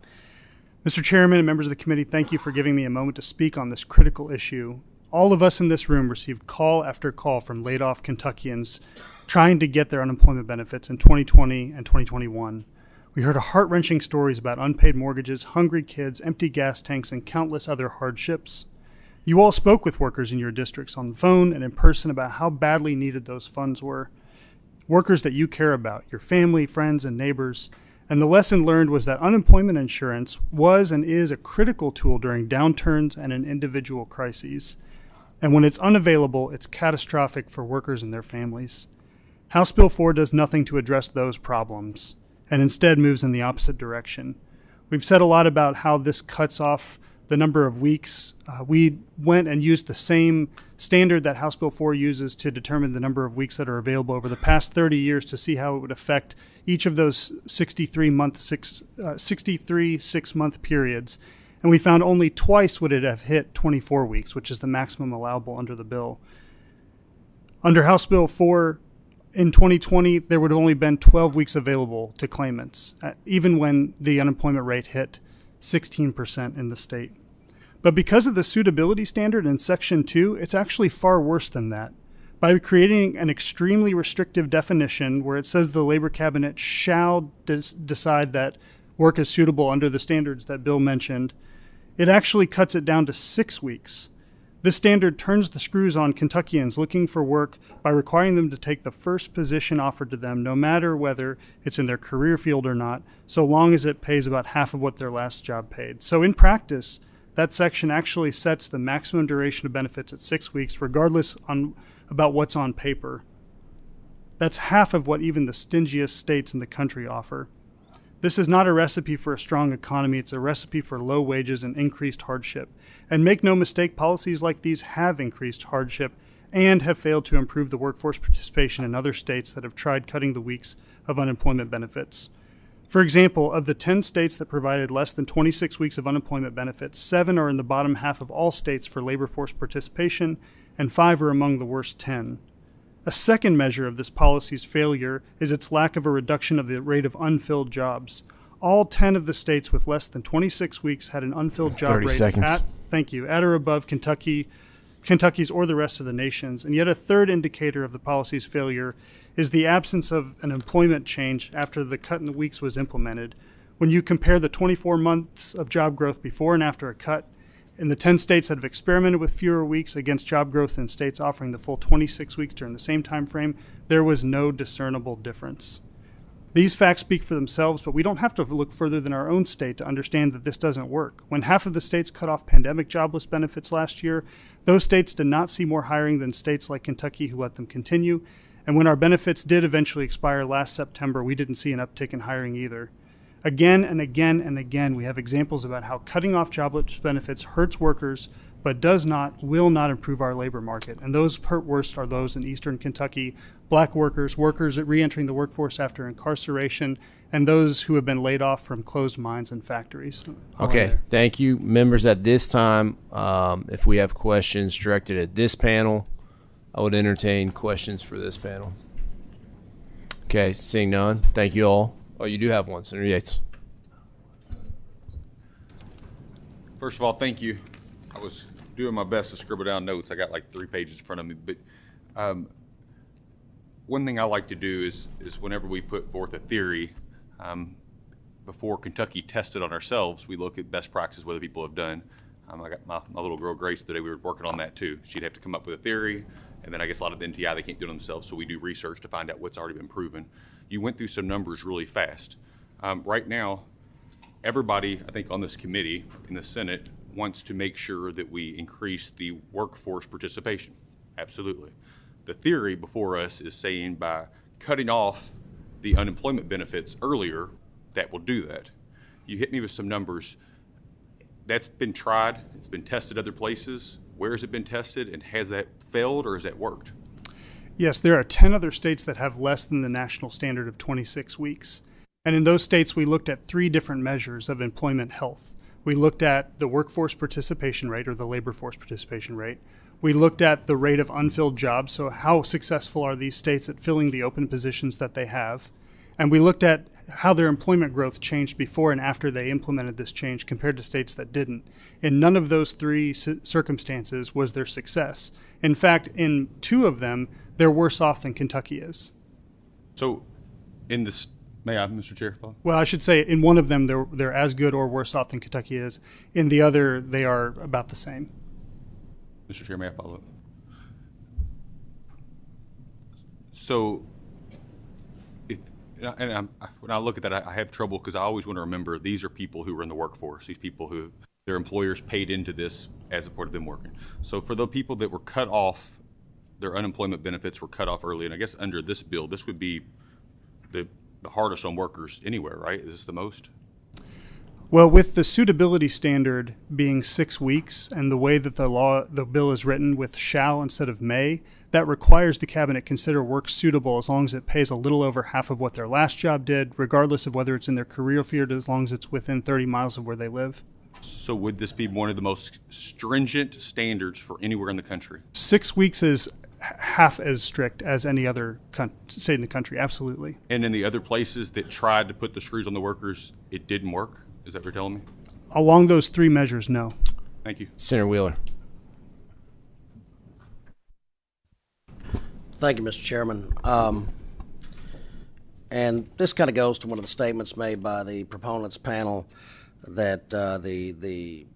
Mr. Chairman and members of the committee, thank you for giving me a moment to speak on this critical issue. All of us in this room received call after call from laid-off Kentuckians trying to get their unemployment benefits in 2020 and 2021. We heard heart-wrenching stories about unpaid mortgages, hungry kids, empty gas tanks, and countless other hardships. You all spoke with workers in your districts on the phone and in person about how badly needed those funds were. Workers that you care about, your family, friends, and neighbors. And the lesson learned was that unemployment insurance was and is a critical tool during downturns and in individual crises. And when it's unavailable, it's catastrophic for workers and their families. House Bill 4 does nothing to address those problems, and instead moves in the opposite direction. We've said a lot about how this cuts off the number of weeks. We went and used the same standard that House Bill 4 uses to determine the number of weeks that are available over the past 30 years to see how it would affect each of those 63 6-month periods. And we found only twice would it have hit 24 weeks, which is the maximum allowable under the bill. Under House Bill 4, in 2020, there would have only been 12 weeks available to claimants, even when the unemployment rate hit 16% in the state. But because of the suitability standard in Section 2, it's actually far worse than that. By creating an extremely restrictive definition where it says the Labor Cabinet shall decide that work is suitable under the standards that Bill mentioned, it actually cuts it down to 6 weeks. This standard turns the screws on Kentuckians looking for work by requiring them to take the first position offered to them, no matter whether it's in their career field or not, so long as it pays about half of what their last job paid. So in practice, that section actually sets the maximum duration of benefits at 6 weeks, regardless about what's on paper. That's half of what even the stingiest states in the country offer. This is not a recipe for a strong economy. It's a recipe for low wages and increased hardship. And make no mistake, policies like these have increased hardship and have failed to improve the workforce participation in other states that have tried cutting the weeks of unemployment benefits. For example, of the 10 states that provided less than 26 weeks of unemployment benefits, 7 are in the bottom half of all states for labor force participation, and 5 are among the worst 10. A second measure of this policy's failure is its lack of a reduction of the rate of unfilled jobs. All 10 of the states with less than 26 weeks had an unfilled job 30 rate seconds. at or above Kentucky's or the rest of the nation's. And yet a third indicator of the policy's failure is the absence of an employment change after the cut in the weeks was implemented. When you compare the 24 months of job growth before and after a cut, in the 10 states that have experimented with fewer weeks against job growth in states offering the full 26 weeks during the same time frame, there was no discernible difference. These facts speak for themselves, but we don't have to look further than our own state to understand that this doesn't work. When half of the states cut off pandemic jobless benefits last year, those states did not see more hiring than states like Kentucky who let them continue. And when our benefits did eventually expire last September, we didn't see an uptick in hiring either. Again and again and again, we have examples about how cutting off jobless benefits hurts workers, but will not improve our labor market. And those hurt worst are those in eastern Kentucky, black workers re-entering the workforce after incarceration, and those who have been laid off from closed mines and factories. Okay, thank you. Members, at this time, if we have questions directed at this panel, I would entertain questions for this panel. Okay, seeing none, thank you all. Oh, you do have one, Senator Yates. First of all, thank you. I was doing my best to scribble down notes. I got like 3 pages in front of me. But one thing I like to do is whenever we put forth a theory, before Kentucky tested on ourselves, we look at best practices, what other people have done. I got my little girl Grace today. We were working on that too. She'd have to come up with a theory, and then I guess a lot of the NTI, they can't do it themselves, so we do research to find out what's already been proven. You went through some numbers really fast. Right now, everybody, I think, on this committee in the Senate wants to make sure that we increase the workforce participation. Absolutely. The theory before us is saying by cutting off the unemployment benefits earlier, that will do that. You hit me with some numbers. That's been tried. It's been tested other places. Where has it been tested, and has that failed or has that worked? Yes, there are 10 other states that have less than the national standard of 26 weeks. And in those states, we looked at 3 different measures of employment health. We looked at the workforce participation rate, or the labor force participation rate. We looked at the rate of unfilled jobs, so how successful are these states at filling the open positions that they have. And we looked at how their employment growth changed before and after they implemented this change compared to states that didn't. In none of those 3 circumstances was there success. In fact, in 2 of them, they're worse off than Kentucky is. So in this, may I, Mr. Chair? Well, I should say in one of them, they're as good or worse off than Kentucky is. In the other, they are about the same. Mr. Chair, may I follow up? So, when I look at that, I have trouble because I always want to remember these are people who are in the workforce. These people who their employers paid into this as a part of them working. So for the people that were cut off, their unemployment benefits were cut off early, and I guess under this bill, this would be the hardest on workers anywhere, right? Is this the most? Well, with the suitability standard being 6 weeks and the way that the bill is written with shall instead of may, that requires the cabinet consider work suitable as long as it pays a little over half of what their last job did, regardless of whether it's in their career field, as long as it's within 30 miles of where they live. So would this be one of the most stringent standards for anywhere in the country? 6 weeks is half as strict as any other state in the country, absolutely. And in the other places that tried to put the screws on the workers, it didn't work? Is that what you're telling me? Along those 3 measures, no. Thank you. Senator Wheeler. Thank you, Mr. Chairman. And this kind of goes to one of the statements made by the proponents panel that the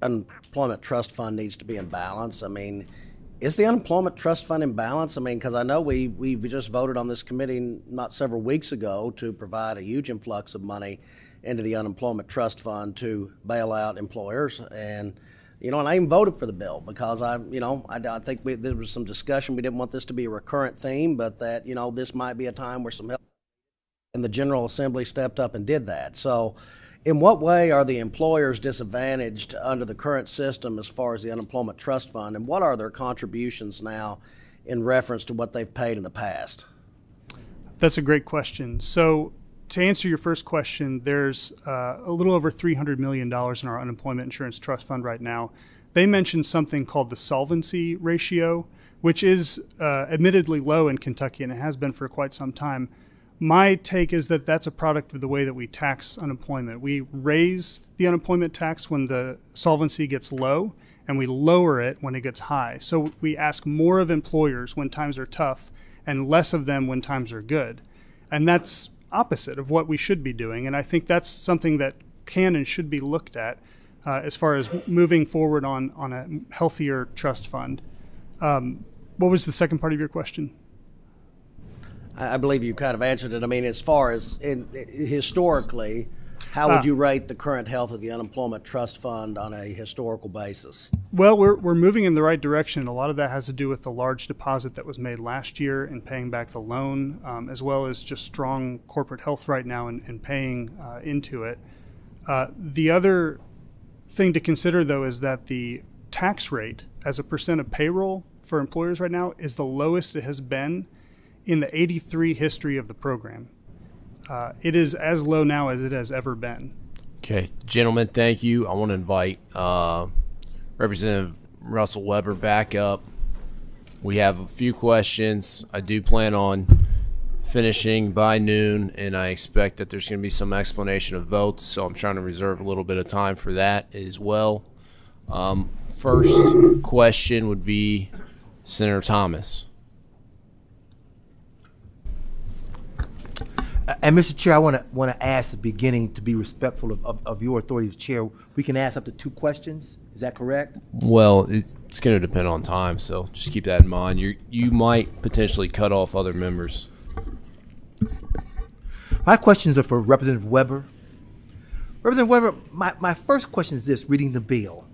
unemployment trust fund needs to be in balance. I mean, is the unemployment trust fund in balance? I mean, because I know we just voted on this committee not several weeks ago to provide a huge influx of money into the unemployment trust fund to bail out employers. And, and I even voted for the bill because I think there was some discussion. We didn't want this to be a recurrent theme, but that, this might be a time where some help. And the General Assembly stepped up and did that. So in what way are the employers disadvantaged under the current system as far as the unemployment trust fund, and what are their contributions now in reference to what they've paid in the past? That's a great question. So to answer your first question, there's a little over $300 million in our unemployment insurance trust fund right now. They mentioned something called the Solvency Ratio, which is admittedly low in Kentucky, and it has been for quite some time. My take is that that's a product of the way that we tax unemployment. We raise the unemployment tax when the solvency gets low, and we lower it when it gets high. So we ask more of employers when times are tough and less of them when times are good. And that's opposite of what we should be doing. And I think that's something that can and should be looked at as far as moving forward on a healthier trust fund. What was the second part of your question? I believe you kind of answered it. I mean, as far as historically, how would you rate the current health of the unemployment trust fund on a historical basis? Well, we're moving in the right direction. A lot of that has to do with the large deposit that was made last year and paying back the loan, as well as just strong corporate health right now and paying into it. The other thing to consider, though, is that the tax rate as a percent of payroll for employers right now is the lowest it has been in the 83 history of the program. It is as low now as it has ever been. Okay, gentlemen, thank you. I want to invite Representative Russell Weber back up. We have a few questions. I do plan on finishing by noon, and I expect that there's going to be some explanation of votes, so I'm trying to reserve a little bit of time for that as well. First question would be Senator Thomas. And Mr. Chair, I want to ask at the beginning, to be respectful of your authority as chair, we can ask up to 2 questions. Is that correct? Well, it's going to depend on time, so just keep that in mind. You might potentially cut off other members. My questions are for Representative Weber. Representative Weber, my first question is this, reading the bill.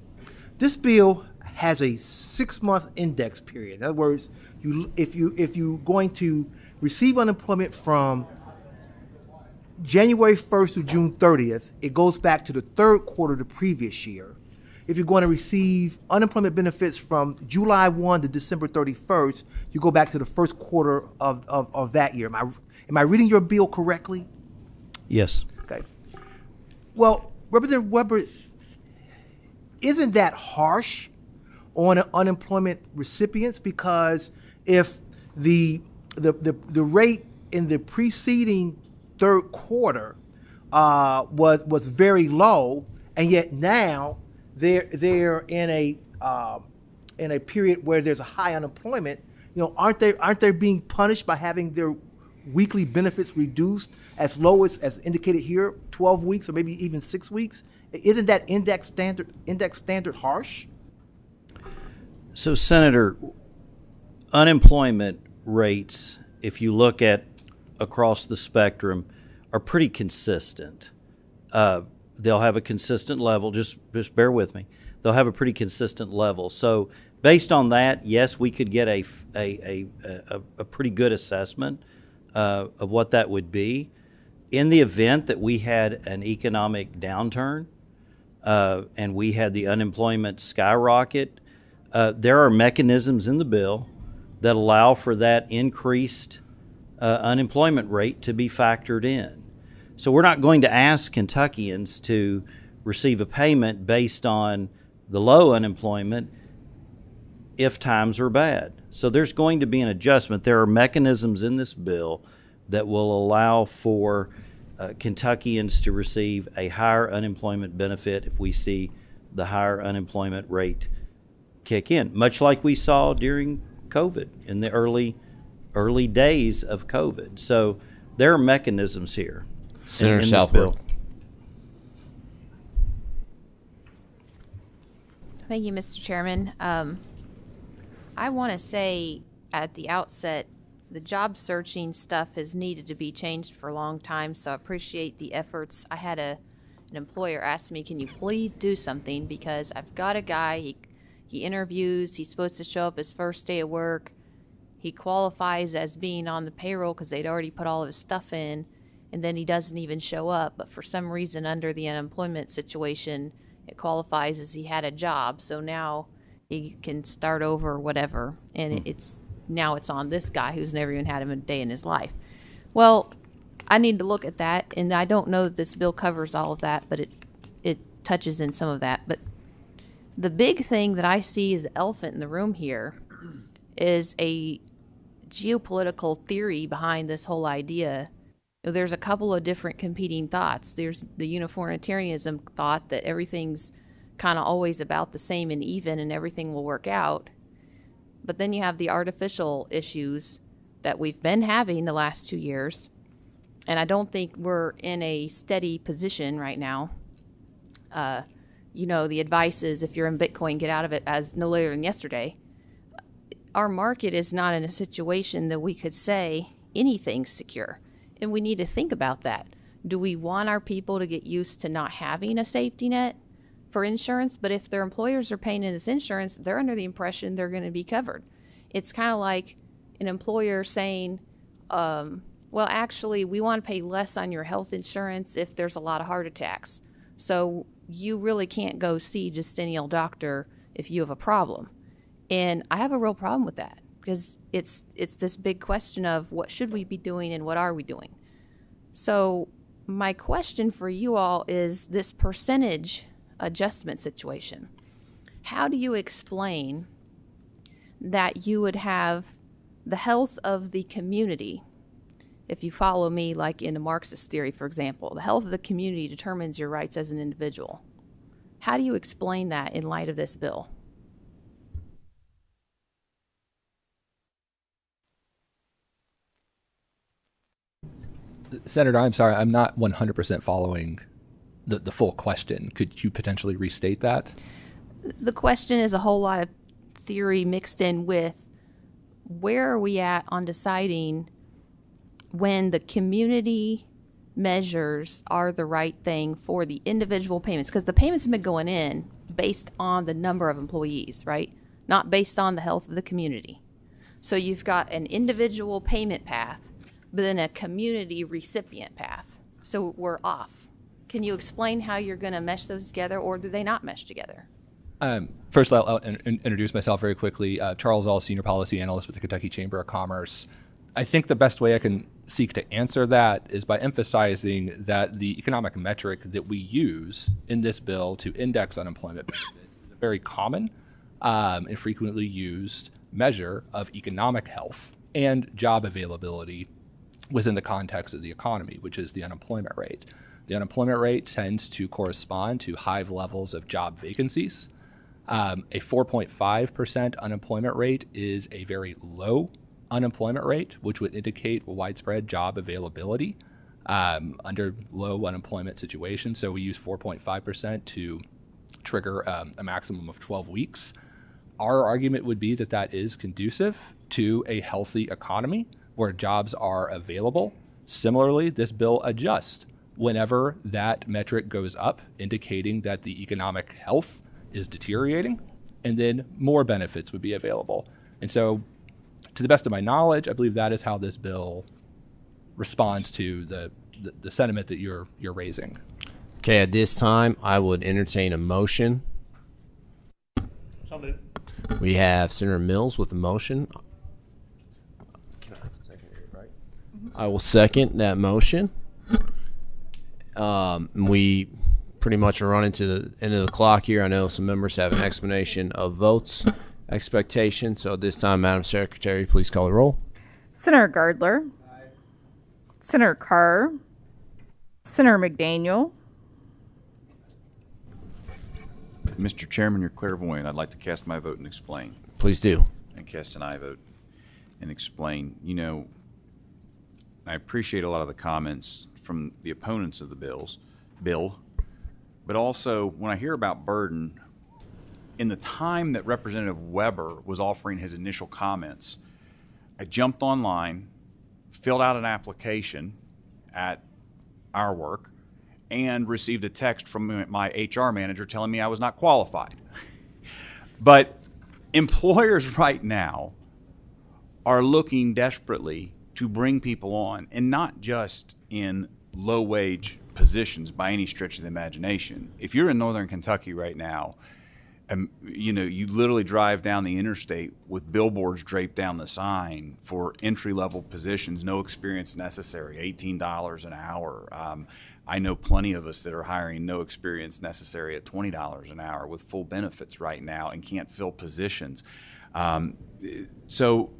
This bill has a 6-month index period. In other words, if you're going to receive unemployment from January 1st through June 30th, it goes back to the third quarter of the previous year. If you're going to receive unemployment benefits from July 1 to December 31st, you go back to the first quarter of that year. Am I reading your bill correctly? Yes. Okay. Well, Representative Weber, isn't that harsh on unemployment recipients? Because if the rate in the preceding third quarter was very low, and yet now they're in a period where there's a high unemployment, aren't they being punished by having their weekly benefits reduced as low as indicated here, 12 weeks or maybe even 6 weeks? Isn't that index standard harsh? So, Senator, unemployment rates, if you look at across the spectrum, are pretty consistent. They'll have a consistent level. Just bear with me. They'll have a pretty consistent level. So, based on that, yes, we could get a pretty good assessment of what that would be. In the event that we had an economic downturn and we had the unemployment skyrocket, there are mechanisms in the bill that allow for that increased unemployment rate to be factored in. So we're not going to ask Kentuckians to receive a payment based on the low unemployment if times are bad. So there's going to be an adjustment. There are mechanisms in this bill that will allow for Kentuckians to receive a higher unemployment benefit if we see the higher unemployment rate kick in, much like we saw during COVID in the early days of COVID. So there are mechanisms here. Senator Southworth. Thank you, Mr. Chairman. I want to say at the outset, the job searching stuff has needed to be changed for a long time, so I appreciate the efforts. I had an employer ask me, can you please do something, because I've got a guy, he interviews, he's supposed to show up his first day of work, he qualifies as being on the payroll because they'd already put all of his stuff in, and then he doesn't even show up, but for some reason under the unemployment situation, it qualifies as he had a job, so now he can start over or whatever, and it's on this guy who's never even had him a day in his life. Well, I need to look at that, and I don't know that this bill covers all of that, but it touches in some of that. But the big thing that I see as the elephant in the room here is a geopolitical theory behind this whole idea. There's a couple of different competing thoughts. There's the uniformitarianism thought that everything's kind of always about the same and even and everything will work out. But then you have the artificial issues that we've been having the last 2 years. And I don't think we're in a steady position right now. The advice is if you're in Bitcoin, get out of it as no later than yesterday. Our market is not in a situation that we could say anything's secure. And we need to think about that. Do we want our people to get used to not having a safety net for insurance? But if their employers are paying in this insurance, they're under the impression they're going to be covered. It's kind of like an employer saying, well, actually, we want to pay less on your health insurance if there's a lot of heart attacks. So you really can't go see just any old doctor if you have a problem. And I have a real problem with that, because it's this big question of what should we be doing and what are we doing. So my question for you all is this percentage adjustment situation. How do you explain that you would have the health of the community? If you follow me, like in the Marxist theory, for example, the health of the community determines your rights as an individual. How do you explain that in light of this bill? Senator, I'm sorry, I'm not 100% following the full question. Could you potentially restate that? The question is a whole lot of theory mixed in with where are we at on deciding when the community measures are the right thing for the individual payments, because the payments have been going in based on the number of employees, right? Not based on the health of the community. So you've got an individual payment path, but then a community recipient path. So we're off. Can you explain how you're going to mesh those together, or do they not mesh together? First, I'll introduce myself very quickly. Charles All, Senior Policy Analyst with the Kentucky Chamber of Commerce. I think the best way I can seek to answer that is by emphasizing that the economic metric that we use in this bill to index unemployment benefits is a very common and frequently used measure of economic health and job availability within the context of the economy, which is the unemployment rate. The unemployment rate tends to correspond to high levels of job vacancies. A 4.5% unemployment rate is a very low unemployment rate, which would indicate widespread job availability under low unemployment situations. So we use 4.5% to trigger a maximum of 12 weeks. Our argument would be that that is conducive to a healthy economy where jobs are available. Similarly, this bill adjusts whenever that metric goes up, indicating that the economic health is deteriorating, and then more benefits would be available. And so, to the best of my knowledge, I believe that is how this bill responds to the sentiment that you're raising. Okay, at this time, I would entertain a motion. So moved. We have Senator Mills with a motion. I will second that motion. We pretty much are running to the end of the clock here. I know some members have an explanation of votes expectation. So at this time, Madam Secretary, please call the roll. Senator Gardler. Aye. Senator Carr. Senator McDaniel. Mr. Chairman, you're clairvoyant. I'd like to cast my vote and explain. Please do. And cast an aye vote and explain. You know, I appreciate a lot of the comments from the opponents of the bill, but also when I hear about burden, in the time that Representative Weber was offering his initial comments, I jumped online, filled out an application at our work, and received a text from my HR manager telling me I was not qualified. But employers right now are looking desperately to bring people on, and not just in low-wage positions by any stretch of the imagination. If you're in Northern Kentucky right now, you literally drive down the interstate with billboards draped down the sign for entry-level positions, no experience necessary, $18 an hour. I know plenty of us that are hiring no experience necessary at $20 an hour with full benefits right now and can't fill positions. So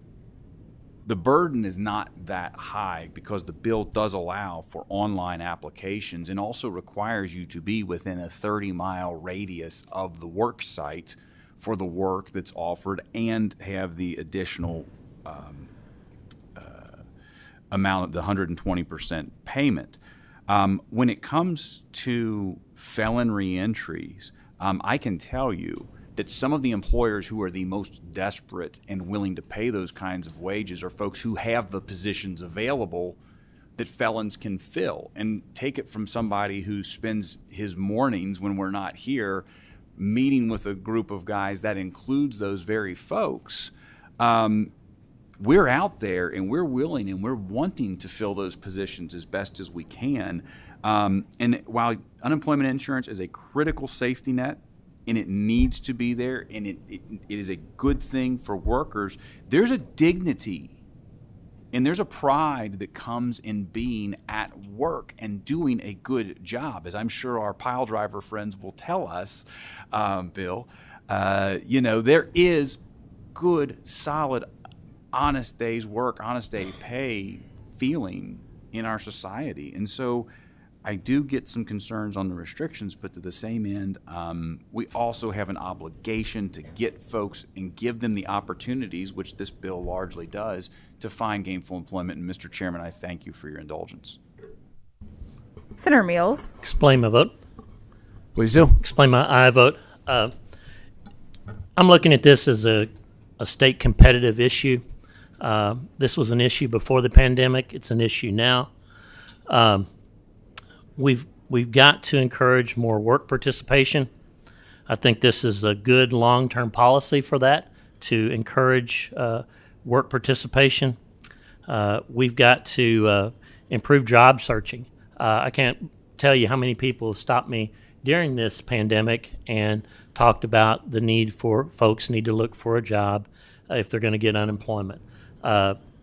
the burden is not that high because the bill does allow for online applications and also requires you to be within a 30-mile radius of the work site for the work that's offered and have the additional amount of the 120% payment. When it comes to felon reentries, I can tell you that some of the employers who are the most desperate and willing to pay those kinds of wages are folks who have the positions available that felons can fill. And take it from somebody who spends his mornings when we're not here meeting with a group of guys that includes those very folks. We're out there and we're willing and we're wanting to fill those positions as best as we can. And while unemployment insurance is a critical safety net, and it needs to be there, and it is a good thing for workers, there's a dignity and there's a pride that comes in being at work and doing a good job, as I'm sure our pile driver friends will tell us, Bill. There is good, solid, honest day's work, honest day pay feeling in our society. And so I do get some concerns on the restrictions, but to the same end, we also have an obligation to get folks and give them the opportunities, which this bill largely does, to find gainful employment. And Mr. Chairman, I thank you for your indulgence. Senator Mills. Explain my vote. Please do. Explain my aye vote. I'm looking at this as a state competitive issue. This was an issue before the pandemic. It's an issue now. We've got to encourage more work participation. I think this is a good long-term policy for that, to encourage work participation. We've got to improve job searching. I can't tell you how many people have stopped me during this pandemic and talked about the need for folks need to look for a job if they're going to get unemployment.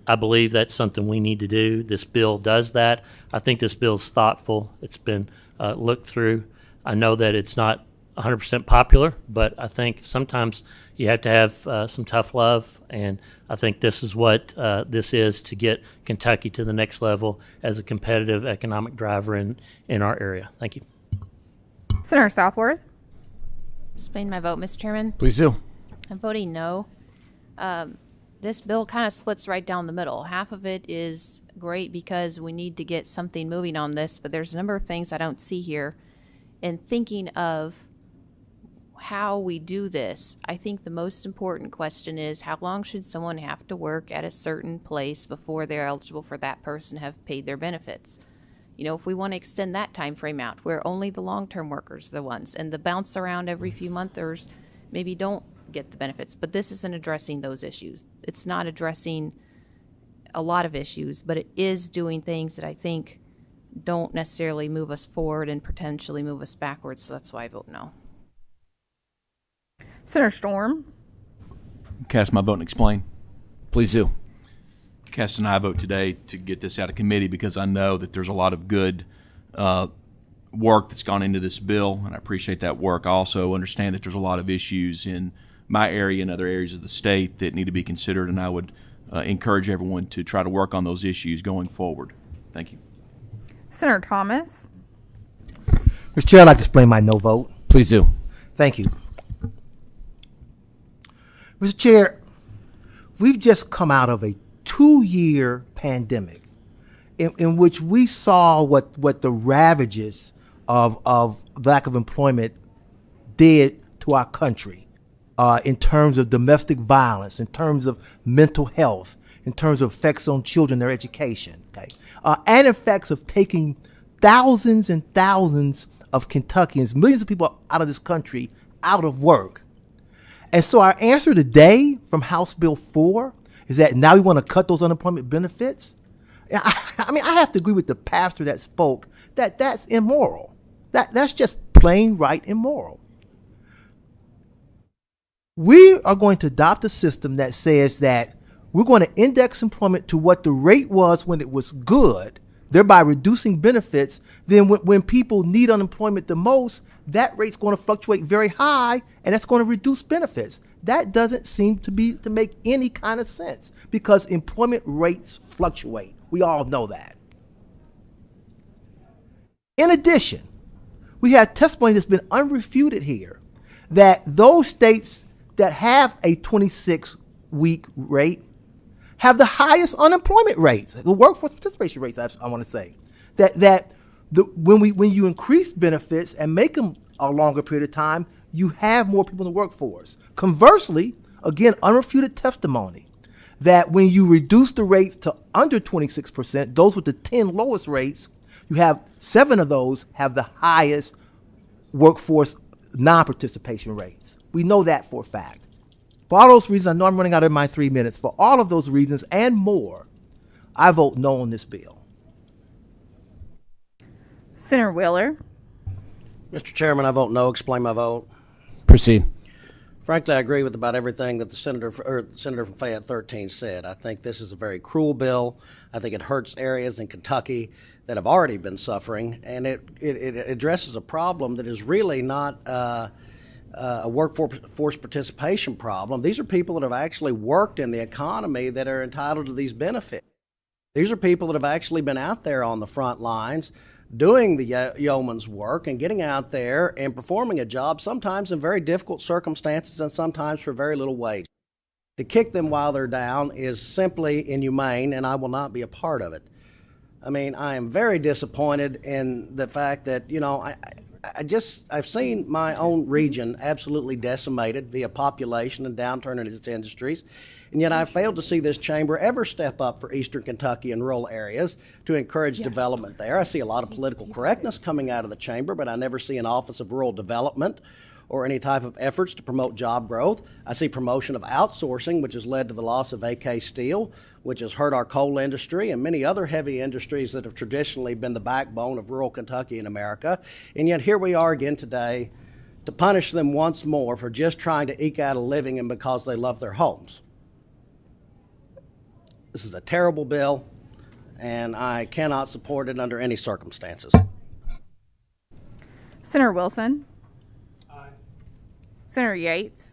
I believe that's something we need to do. This bill does that. I think this bill is thoughtful. It's been looked through. I know that it's not 100% popular, but I think sometimes you have to have some tough love, and I think this is what this is to get Kentucky to the next level as a competitive economic driver in our area. Thank you. Senator Southworth. Explain my vote, Mr. Chairman. Please do. I'm voting no. This bill kind of splits right down the middle. Half of it is great because we need to get something moving on this, but there's a number of things I don't see here. And thinking of how we do this, I think the most important question is, how long should someone have to work at a certain place before they're eligible for that person have paid their benefits? You know, if we want to extend that time frame out, where only the long-term workers are the ones, and the bounce around every few monthers maybe don't get the benefits. But this isn't addressing those issues. It's not addressing a lot of issues, but it is doing things that I think don't necessarily move us forward and potentially move us backwards. So that's why I vote no. Senator Storm. Cast my vote and explain. Please do. Cast an aye vote today to get this out of committee because I know that there's a lot of good work that's gone into this bill, and I appreciate that work. I also understand that there's a lot of issues in my area and other areas of the state that need to be considered, and I would encourage everyone to try to work on those issues going forward. Thank you. Senator Thomas. Mr. Chair, I'd like to explain my no vote. Please do. Thank you. Mr. Chair, we've just come out of a 2-year pandemic in which we saw what the ravages of lack of employment did to our country. in terms of domestic violence, in terms of mental health, in terms of effects on children, their education, okay, and effects of taking thousands and thousands of Kentuckians, millions of people out of this country, out of work. And so our answer today from House Bill 4 is that now we want to cut those unemployment benefits. I mean, I have to agree with the pastor that spoke that that's immoral. That's just plain right immoral. We are going to adopt a system that says that we're going to index employment to what the rate was when it was good, thereby reducing benefits. Then when people need unemployment the most, that rate's going to fluctuate very high, and that's going to reduce benefits. That doesn't seem to make any kind of sense because employment rates fluctuate. We all know that. In addition, we have testimony that's been unrefuted here that those states that have a 26-week rate have the highest unemployment rates, the workforce participation rates, I want to say. When you increase benefits and make them a longer period of time, you have more people in the workforce. Conversely, again, unrefuted testimony that when you reduce the rates to under 26%, those with the 10 lowest rates, you have 7 of those have the highest workforce non-participation rates. We know that for a fact. For all those reasons, I know I'm running out of my 3 minutes. For all of those reasons and more, I vote no on this bill. Senator Wheeler. Mr. Chairman, I vote no. Explain my vote. Proceed. Frankly, I agree with about everything that the senator from Fayette 13 said. I think this is a very cruel bill. I think it hurts areas in Kentucky that have already been suffering, and it addresses a problem that is really not a workforce participation problem. These are people that have actually worked in the economy that are entitled to these benefits. These are people that have actually been out there on the front lines doing the yeoman's work and getting out there and performing a job, sometimes in very difficult circumstances and sometimes for very little wage. To kick them while they're down is simply inhumane, and I will not be a part of it. I mean, I am very disappointed in the fact that, you know, I've seen my own region absolutely decimated via population and downturn in its industries, and yet I failed to see this chamber ever step up for Eastern Kentucky and rural areas to encourage development there. I see a lot of political correctness coming out of the chamber, but I never see an Office of Rural Development or any type of efforts to promote job growth. I see promotion of outsourcing, which has led to the loss of AK Steel, which has hurt our coal industry and many other heavy industries that have traditionally been the backbone of rural Kentucky and America. And yet here we are again today to punish them once more for just trying to eke out a living and because they love their homes. This is a terrible bill, and I cannot support it under any circumstances. Senator Wilson. Aye. Senator Yates.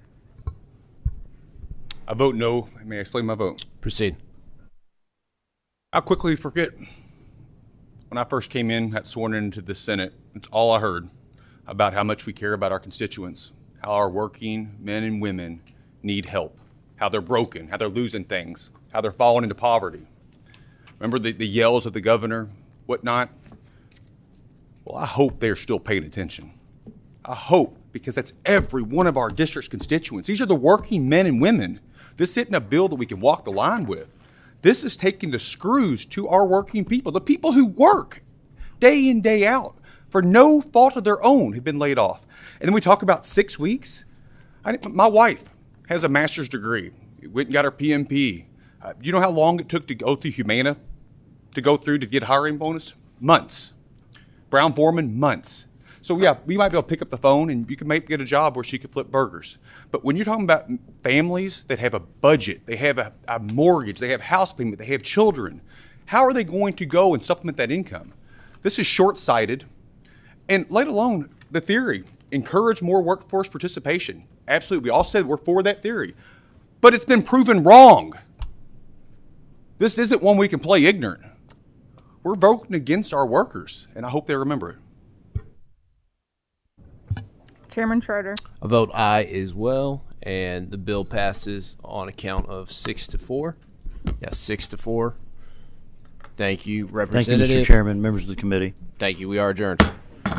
I vote no. May I explain my vote? Proceed. I'll quickly forget. When I first came in, got sworn into the Senate, it's all I heard about how much we care about our constituents, how our working men and women need help, how they're broken, how they're losing things, how they're falling into poverty. Remember the yells of the governor, whatnot? Well, I hope they're still paying attention. I hope, because that's every one of our district's constituents. These are the working men and women. This isn't a bill that we can walk the line with. This is taking the screws to our working people, the people who work day in, day out for no fault of their own have been laid off. And then we talk about 6 weeks. My wife has a master's degree. Went and got her PMP. You know how long it took to go through Humana to get hiring bonus? Months. Brown Foreman, months. So yeah, we might be able to pick up the phone and you can get a job where she could flip burgers. But when you're talking about families that have a budget, they have a mortgage, they have house payment, they have children, how are they going to go and supplement that income? This is short-sighted. And let alone the theory, encourage more workforce participation. Absolutely, we all said we're for that theory. But it's been proven wrong. This isn't one we can play ignorant. We're voting against our workers, and I hope they remember it. Chairman Schroeder. I vote aye as well, and the bill passes on account of 6-4. Yeah, 6-4. Thank you, Representative. Thank you, Mr. Chairman, members of the committee. Thank you. We are adjourned.